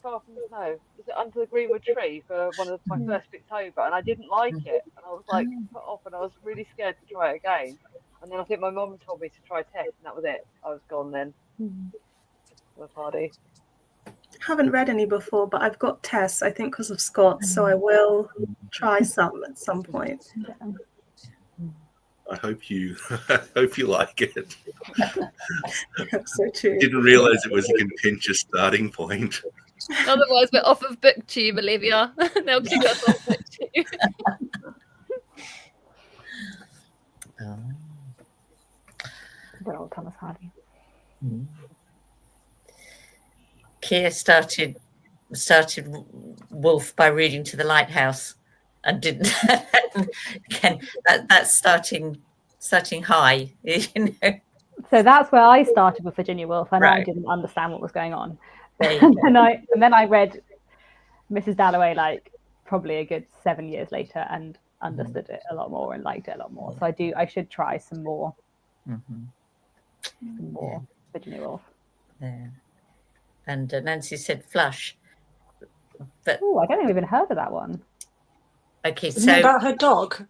Far from Snow. Is it Under the Greenwood Tree for one of my first Booktober, and I didn't like it, and I was like put off, and I was really scared to try it again. And then I think my mum told me to try Tess, and that was it. I was gone then. The party. Haven't read any before, but I've got Tess, I think, because of Scott, so I will try some at some point. I hope you like it. So true. Didn't realise it was a contentious starting point. Otherwise, we're off of Booktube, Olivia. They'll kick us off Booktube. Good old Thomas Hardy. Keir started Woolf by reading to the lighthouse, and didn't. Again, that's starting high, you know. So that's where I started with Virginia Woolf, and I didn't understand what was going on. And then I read Mrs. Dalloway like probably a good 7 years later, and understood it a lot more and liked it a lot more. So I should try some more. Some more Virginia Woolf. Yeah. And Nancy said Flush. But I don't think I've even heard of that one. Okay, Isn't it about her dog?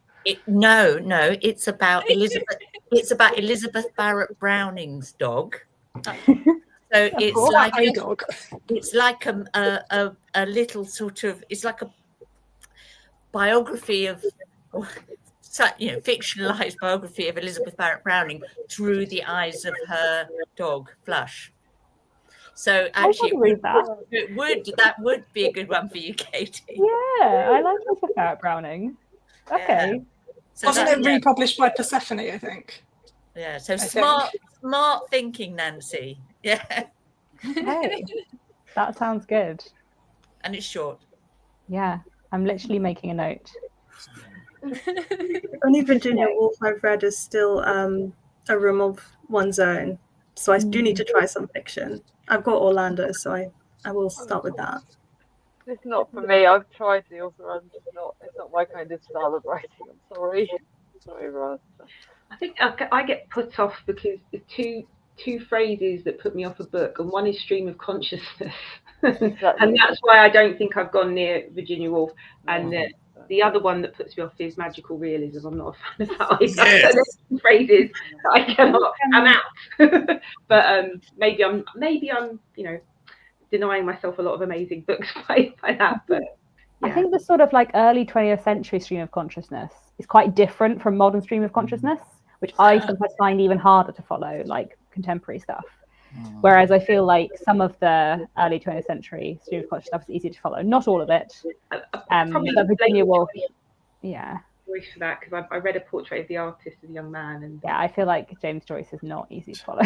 No, it's about Elizabeth. It's about Elizabeth Barrett Browning's dog. So it's like a dog. It's like a little sort of. It's like a biography of, fictionalized biography of Elizabeth Barrett Browning through the eyes of her dog Flush. So actually, that would be a good one for you, Katie. Yeah, I like Elizabeth Barrett Browning. Okay. Yeah. So Wasn't it republished by Persephone, I think? Yeah, so smart thinking, Nancy. Yeah. Hey, that sounds good. And it's short. Yeah, I'm literally making a note. Only Virginia Woolf I've read is still A Room of One's Own. So I do need to try some fiction. I've got Orlando, so I will start with that. It's not for me. I've tried the author. It's not my kind of style of writing. I'm sorry. Sorry, Ross. I think I get put off because the two phrases that put me off a book, and one is stream of consciousness, and that's why I don't think I've gone near Virginia Woolf. And the other one that puts me off is magical realism. I'm not a fan of that either. Yes. So there's phrases that I cannot. I'm out. But maybe I'm denying myself a lot of amazing books by that. But yeah. I think the sort of like early 20th century stream of consciousness is quite different from modern stream of consciousness, which I sometimes find even harder to follow, like contemporary stuff. Whereas I feel like some of the early 20th century stream of consciousness stuff is easy to follow. Not all of it. But Virginia Woolf, yeah. Joyce for that, because I read a portrait of the artist as a young man, and yeah, I feel like James Joyce is not easy to follow.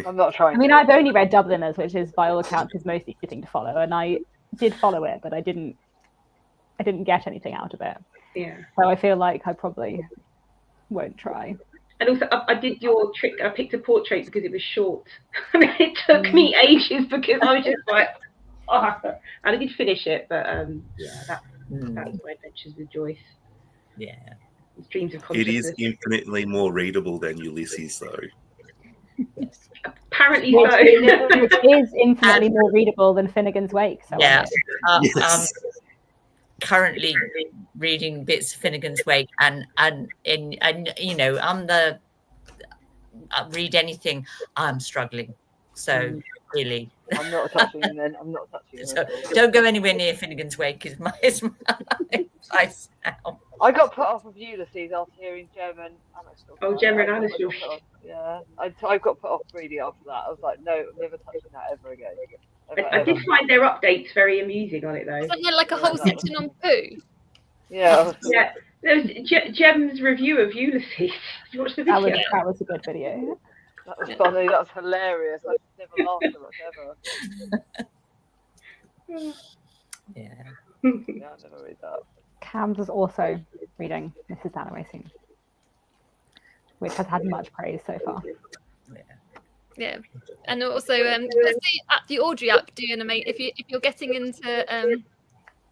I'm not trying. I mean, I've only read Dubliners, which is by all accounts his most easy thing to follow, and I did follow it, but I didn't get anything out of it. Yeah. So I feel like I probably won't try. And also, I did your trick. I picked a portrait because it was short. I mean, it took me ages because I was just like, and I did finish it, but that's my adventures with Joyce. Yeah. Streams of It consciousness. is infinitely more readable than Ulysses, though. Apparently Which so. is infinitely more readable than Finnegan's Wake. So Yeah. Yes. Currently reading bits of Finnegan's Wake, and you know, read anything, I'm struggling. So really, I'm not touching them. Then I'm not touching them. so don't go anywhere near Finnegan's Wake. Is my advice now. I got put off of Ulysses after hearing Gemma and Gemma and Alistair. Yeah, I got put off reading after that. I was like, no, I'm never touching that ever again. I did find their updates very amusing on it, though. Wasn't there like a whole section on poo? Yeah. Yeah. There was Gem's review of Ulysses. Did you watch the video? that was a good video. That was funny. That was hilarious. I never laughed so much ever. Yeah. Yeah, I never read that. Cams is also reading Mrs. Dalloway soon, which has had much praise so far. Yeah, and also at the Audrey app doing if you're getting into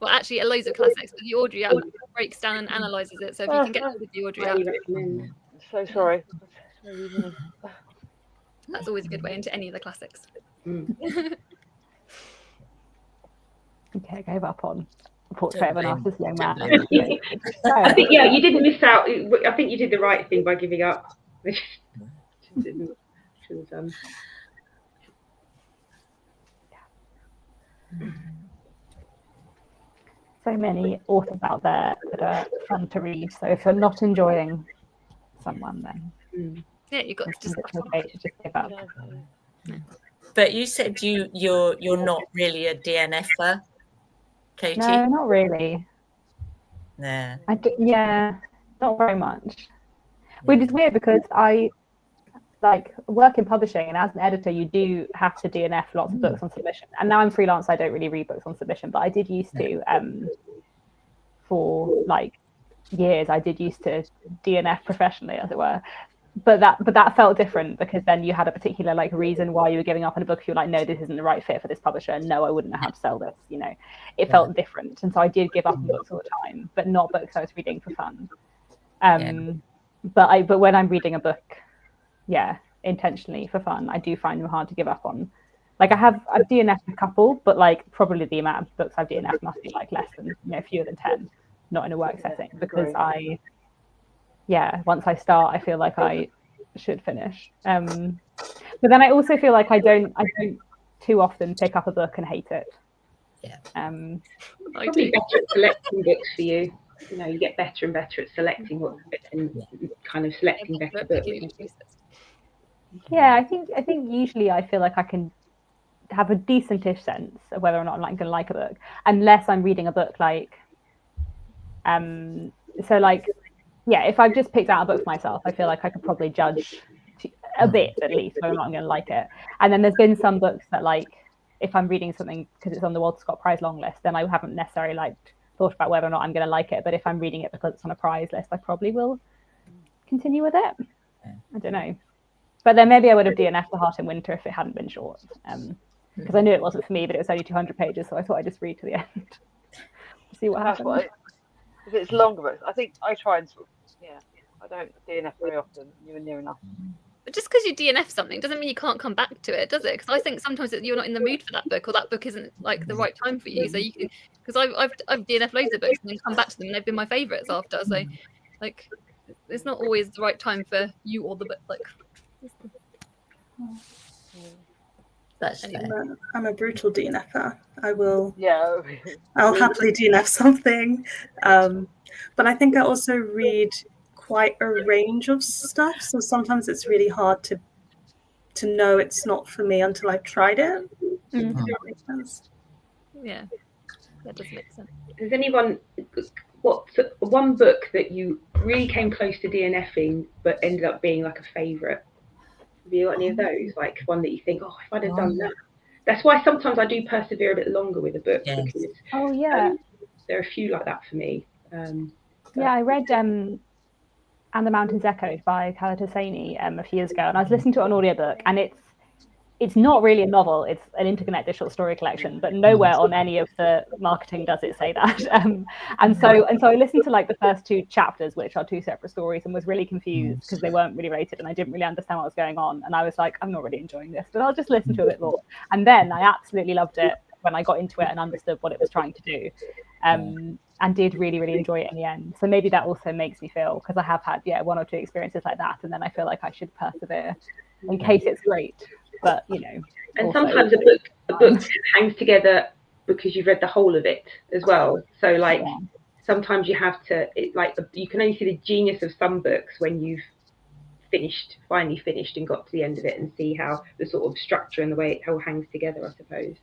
well, actually loads of classics, but the Audrey app breaks down and analyzes it. So if you can get with the Audrey app, So sorry. That's always a good way into any of the classics. Okay, I gave up on Portrait of a Narcissist Young Man. I think you didn't miss out. I think you did the right thing by giving up. Should have done. So many authors out there that are fun to read. So if you're not enjoying someone, then yeah, you've got to just give up. But you said you're not really a DNFer, Katie. No, not really. Nah. Not very much. Which is weird because I work in publishing, and as an editor you do have to DNF lots of books on submission. And now I'm freelance, I don't really read books on submission, but I did used to for years. I did used to DNF professionally, as it were. But that felt different because then you had a particular reason why you were giving up on a book. You're like, no, this isn't the right fit for this publisher, and no, I wouldn't know how to sell this. It felt different, and so I did give up on books all the time, but not books I was reading for fun. But when I'm reading a book, intentionally for fun, I do find them hard to give up on. I've DNF'd a couple, but probably the amount of books I've DNF'd must be less than fewer than 10, not in a work setting, because once I start, I feel like I should finish. But then I also feel like I don't too often pick up a book and hate it. Yeah. Probably better at selecting books for you. You get better and better at selecting what and kind of selecting better books. Yeah, I think usually I feel like I can have a decentish sense of whether or not I'm going to like a book, unless I'm reading a book if I've just picked out a book for myself, I feel like I could probably judge a bit at least whether or not I'm going to like it. And then there's been some books that if I'm reading something because it's on the Walter Scott Prize long list, then I haven't necessarily thought about whether or not I'm going to like it. But if I'm reading it because it's on a prize list, I probably will continue with it. I don't know. But then maybe I would have DNF'd The Heart in Winter if it hadn't been short. Because I knew it wasn't for me, but it was only 200 pages, so I thought I'd just read to the end. See what happens. If it's longer, I think I try and I don't DNF very often. You're near enough. But just because you DNF something doesn't mean you can't come back to it, does it? Because I think sometimes you're not in the mood for that book, or that book isn't the right time for you. So you can, because I've DNF loads of books and then come back to them, and they've been my favourites after. So it's not always the right time for you or the book. That's fair. I'm a brutal DNFer. I will. Yeah. I'll happily DNF something, but I think I also read quite a range of stuff. So sometimes it's really hard to know it's not for me until I've tried it. Does that make sense? Yeah, that does make sense. Does anyone? What's one book that you really came close to DNFing but ended up being a favourite? Have you got any of those? One that you think, if I'd have done that. That's why sometimes I do persevere a bit longer with a book. Yes. Because there are a few like that for me. I read And the Mountains Echoed by Khaled Hosseini a few years ago, and I was listening to it on audiobook, and it's not really a novel, it's an interconnected short story collection, but nowhere on any of the marketing does it say that. And so I listened to the first two chapters, which are two separate stories, and was really confused because they weren't really related and I didn't really understand what was going on. And I was like, I'm not really enjoying this, but I'll just listen to it a bit more. And then I absolutely loved it when I got into it and understood what it was trying to do. And did really, really enjoy it in the end. So maybe that also makes me feel, because I have had one or two experiences like that, and then I feel like I should persevere in case it's great. But and sometimes a book hangs together because you've read the whole of it as well. So sometimes you have to you can only see the genius of some books when you've finally finished and got to the end of it, and see how the sort of structure and the way it all hangs together, I suppose.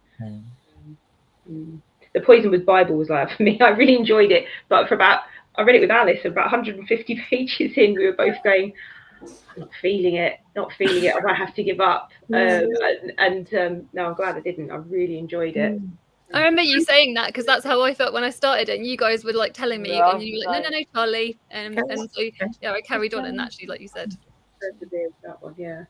The Poison with Bible was for me, I really enjoyed it, but I read it with Alice, and about 150 pages in, we were both going, not feeling it, I might have to give up. No, I'm glad I didn't. I really enjoyed it. I remember you saying that, because that's how I felt when I started it, and you guys were telling me, and you were like, no, Charlie, and so I carried on, and actually, like you said, that one, yeah.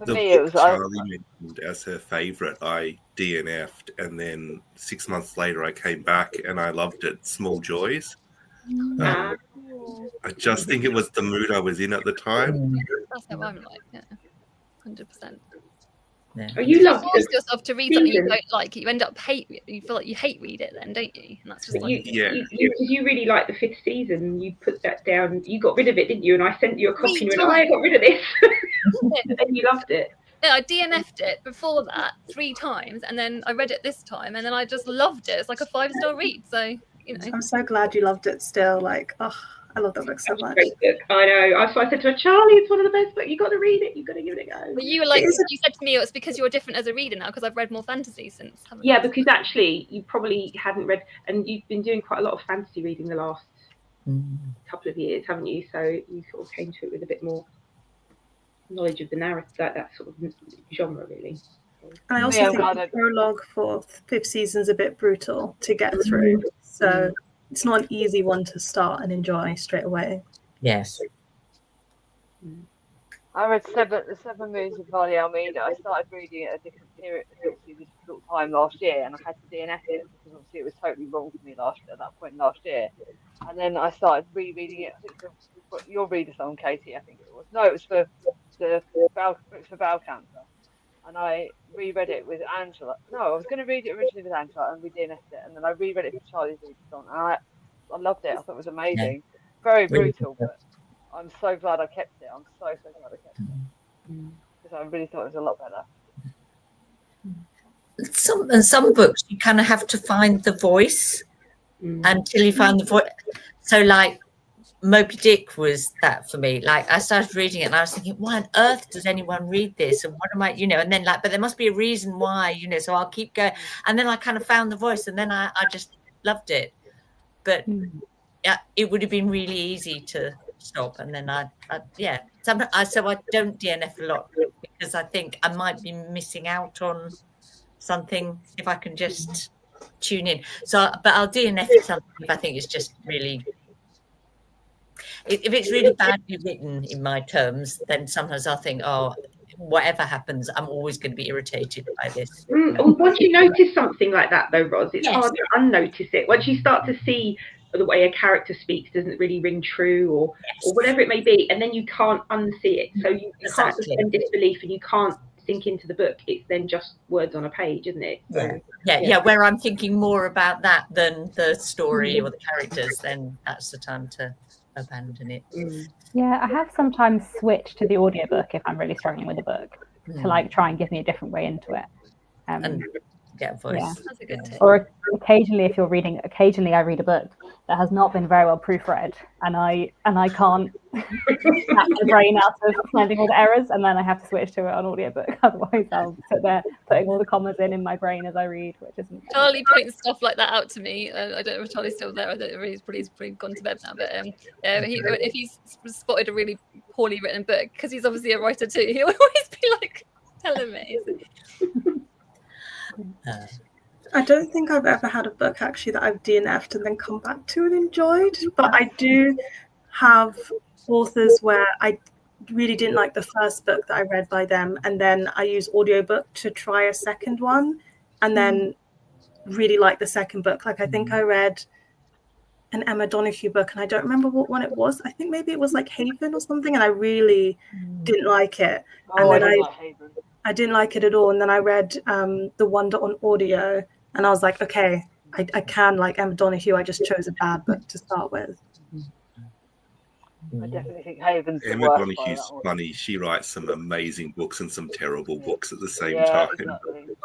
For me, it was Charlie mentioned as her favourite. I DNF'd, and then 6 months later I came back and I loved it. Small Joys. I just think it was the mood I was in at the time. That's how I'm like, yeah, 100%. Yeah. Oh, you loved force it. yourself to read something you don't like. You end up you feel like you hate read it then, don't you? And that's just like you really liked the 5th season. You put that down. You got rid of it, didn't you? And I sent you a copy and you went, I got rid of this. And you loved it. No, I DNF'd it before that 3 times, and then I read it this time, and then I just loved it. It's like a 5-star read. So, you know. I'm so glad you loved it still. Like, oh, I love that book so much. Great book. I know. So I said to her, Charlie, it's one of the best books. You got to read it. You got to give it a go. But you were like, you said to me it's because you're different as a reader now because I've read more fantasy since. Yeah, because actually you probably hadn't read, and you've been doing quite a lot of fantasy reading the last couple of years, haven't you? So you sort of came to it with a bit more knowledge of the narrative, that sort of genre, really. And I also think the prologue for 5th season's a bit brutal to get through. So it's not an easy one to start and enjoy straight away. Yes. I read The Seven Moons of Vali Almeida. I started reading it at a difficult time last year, and I had to DNF it because obviously it was totally wrong for me at that point last year. And then I started rereading it. I think for your reader song, Katie, I think it was. No, it was for bowel cancer. And I reread it with Angela. No, I was going to read it originally with Angela, and we DNF'd it. And then I reread it for Charlie's reader song, and I loved it. I thought it was amazing. Yeah. Very brutal, but I'm so glad I kept it. I'm so glad I kept it because I really thought it was a lot better. Some books you kind of have to find the voice until you find the voice. So like Moby Dick was that for me. Like I started reading it and I was thinking, why on earth does anyone read this? And what am I, and then like, but there must be a reason why, so I'll keep going. And then I kind of found the voice and then I just loved it. But yeah, it would have been really easy to stop. And then so I don't DNF a lot because I think I might be missing out on something if I can just tune in. So, but I'll DNF something if I think it's just really, if it's really badly written in my terms, then sometimes I'll think, oh, whatever happens, I'm always going to be irritated by this. Once you notice something like that, though, Roz, it's hard to unnotice it. Once you start to see the way a character speaks doesn't really ring true or whatever it may be, and then you can't unsee it. So you can't suspend disbelief and you can't sink into the book. It's then just words on a page, isn't it? So, where I'm thinking more about that than the story or the characters, then that's the time to abandon it. Yeah, I have sometimes switched to the audiobook if I'm really struggling with a book to like try and give me a different way into it. And get a voice. Yeah. That's a good tip. Or occasionally, if you're reading, I read a book that has not been very well proofread, and I can't snap my brain out of finding all the errors, and then I have to switch to it on audiobook. Otherwise, I'll sit there putting all the commas in my brain as I read, which isn't. Charlie points stuff like that out to me. I don't know if Charlie's still there. I don't know if he's probably gone to bed now. But if he's spotted a really poorly written book, because he's obviously a writer too, he'll always be like telling me. I don't think I've ever had a book actually that I've DNF'd and then come back to and enjoyed, but I do have authors where I really didn't like the first book that I read by them, and then I use audiobook to try a second one and then really like the second book. Like I think I read an Emma Donoghue book and I don't remember what one it was. I think maybe it was like Haven or something, and I really didn't like it. And then I didn't like it at all. And then I read The Wonder on audio, and I was like, okay, I can like Emma Donoghue. I just chose a bad book to start with. I definitely think Haven's the Emma worst Donoghue's funny. She writes some amazing books and some terrible books at the same time. Exactly.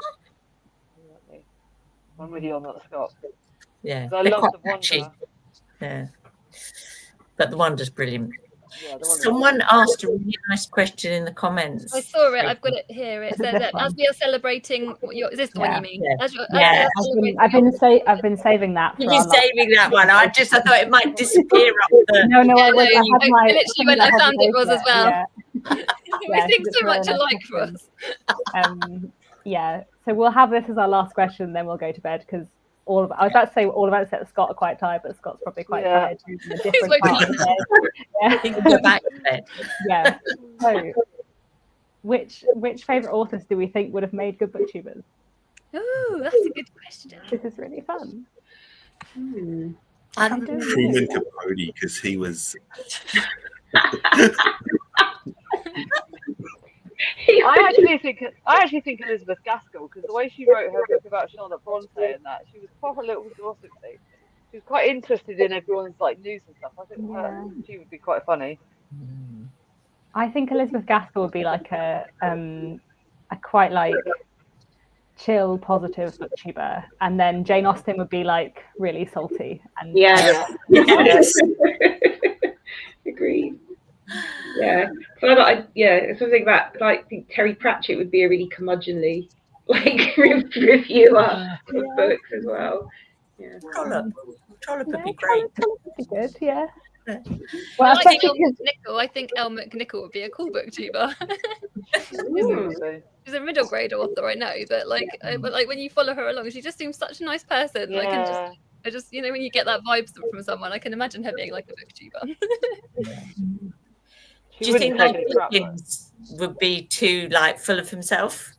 I'm with you on that, Scott. Yeah, I love The catchy. Wonder. Yeah, but The Wonder's brilliant. Yeah, The Wonder. Someone asked a really nice question in the comments. I saw it. I've got it here. It says that as we are celebrating, is this the one you mean? Yeah. I've been saving that. You've been saving that one. I thought it might disappear up the. No, I literally when I found it was as well. Yeah. We think so much alike for us. Yeah. So we'll have this as our last question, then we'll go to bed because I was about to say all of us at Scott are quite tired, but Scott's probably quite tired. He's in a different part of the day. Yeah. He can go back to bed. Yeah. So, which favourite authors do we think would have made good booktubers? Oh, that's a good question. This is really fun. Truman Capote, because he was. I actually think Elizabeth Gaskell, because the way she wrote her book about Charlotte Bronte and that, she was proper little gossipy. She was quite interested in everyone's like news and stuff. I think she would be quite funny. I think Elizabeth Gaskell would be like a quite like chill, positive booktuber, and then Jane Austen would be like really salty and Yes. Agreed. Yeah. So something about like I think Terry Pratchett would be a really curmudgeonly like reviewer of books as well. Yeah. Trollope would be great. Trollope would be good, yeah. Well, I think Elle McNichol would be a cool booktuber. She's a middle grade author, I know, but like when you follow her along, she just seems such a nice person. Yeah. I just when you get that vibe from someone, I can imagine her being like a booktuber. Do you think like Dickens would be too like full of himself?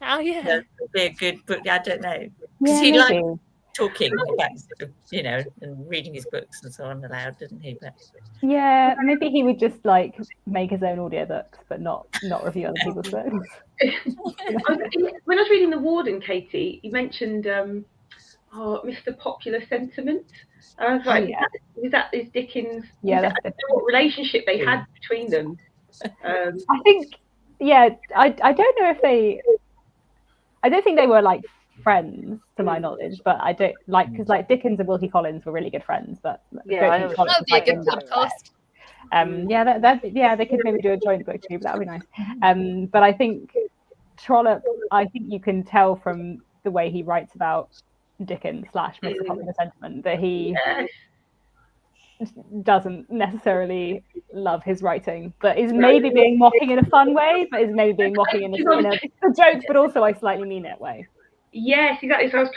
Oh yeah, that would be a good book. I don't know, because he liked talking about and reading his books and so on aloud, didn't he? But yeah, maybe he would just like make his own audiobooks, but not review other people's books. When I was reading The Warden, Katie, you mentioned Mr. Popular Sentiment. I was like, is Dickens? Yeah, what relationship they had between them? I think, I don't know if I don't think they were like friends to my knowledge, but I don't like because like Dickens and Wilkie Collins were really good friends. But that would be a good podcast. They could maybe do a joint book too, but that would be nice. But I think Trollope, I think you can tell from the way he writes about Dickens / Mr. Popular Sentiment that he doesn't necessarily love his writing, but is maybe being mocking in a fun way, but is maybe being mocking in a joke, but also a slightly mean it way. Yes, exactly. So I was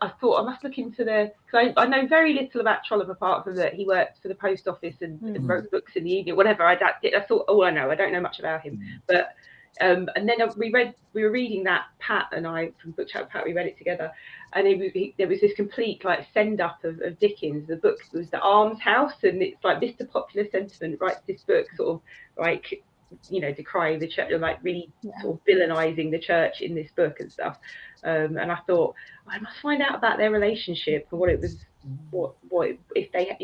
I thought I must look into because I know very little about Trollope apart from that he worked for the post office and wrote books in the evening, whatever. I thought, I don't know much about him, but and then we were reading that, Pat and I from Book Chat with Pat, we read it together, and there was this complete like send up of Dickens. The book was The Almshouse, and it's like Mr. Popular Sentiment writes this book sort of like decrying the church, like really sort of villainizing the church in this book and stuff. And I thought I must find out about their relationship and what it was, what if they, I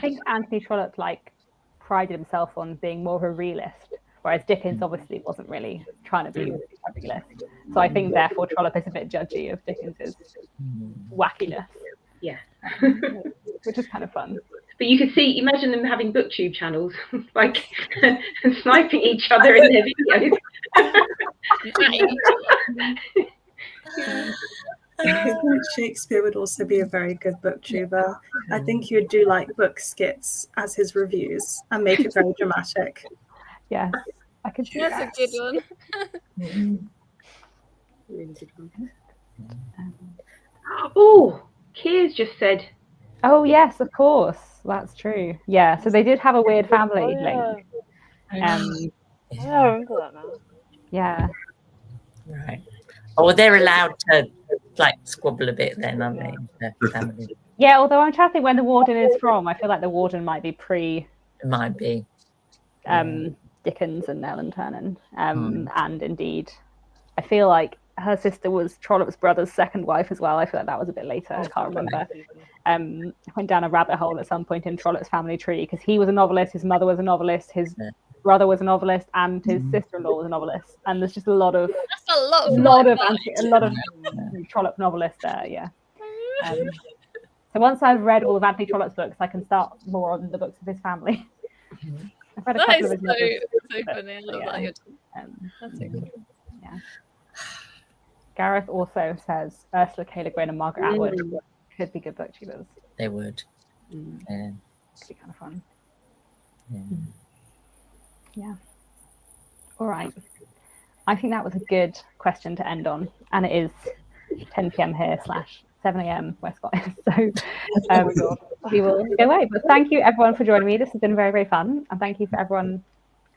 think Anthony Trollope like prided himself on being more of a realist, whereas Dickens obviously wasn't really trying to be a realist. So I think therefore Trollope is a bit judgy of Dickens's wackiness. Yeah. Which is kind of fun. But you could imagine them having booktube channels, like sniping each other in their videos. I think Shakespeare would also be a very good booktuber. I think he would do like book skits as his reviews and make it very dramatic. Yeah, I could see That's a good one. Really good one. Oh, Keir's just said. Oh yes, of course, that's true. Yeah, so they did have a weird family link. I remember that now. Yeah. Right. Oh, they're allowed to like squabble a bit then, aren't they? The family. Yeah, although I'm trying to think when the Warden is from. I feel like the Warden might be pre. It might be. Dickens and Ellen Ternan. And indeed, I feel like her sister was Trollope's brother's second wife as well. I feel like that was a bit later. I can't remember. Went down a rabbit hole at some point in Trollope's family tree because he was a novelist, his mother was a novelist, his brother was a novelist, and his sister-in-law was a novelist. And there's just a lot of Trollope novelists there. Yeah. So once I've read all of Anthony Trollope's books, I can start more on the books of his family. I've read a couple of his novels. So funny. I love that. That's so cool. Yeah. Gareth also says Ursula K. Le Guin and Margaret Atwood could be good booktubers. They would. Could be kind of fun. Yeah. All right. I think that was a good question to end on, and it is 10 p.m. here / 7 a.m. where Scott is. So we will go away. But thank you everyone for joining me. This has been very, very fun, and thank you for everyone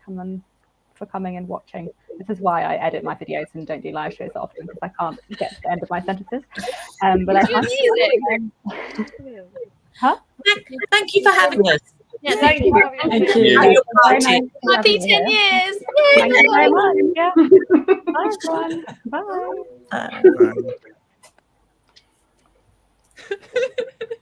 coming for coming and watching. This is why I edit my videos and don't do live shows often, because I can't get to the end of my sentences. But I have Huh? Thank you for having us. Yeah, Thank you. Thank you. And your Very party. nice to have Happy you 10 here. years. Thank you very much. Yeah. Bye, everyone. Bye. Bye. Bye.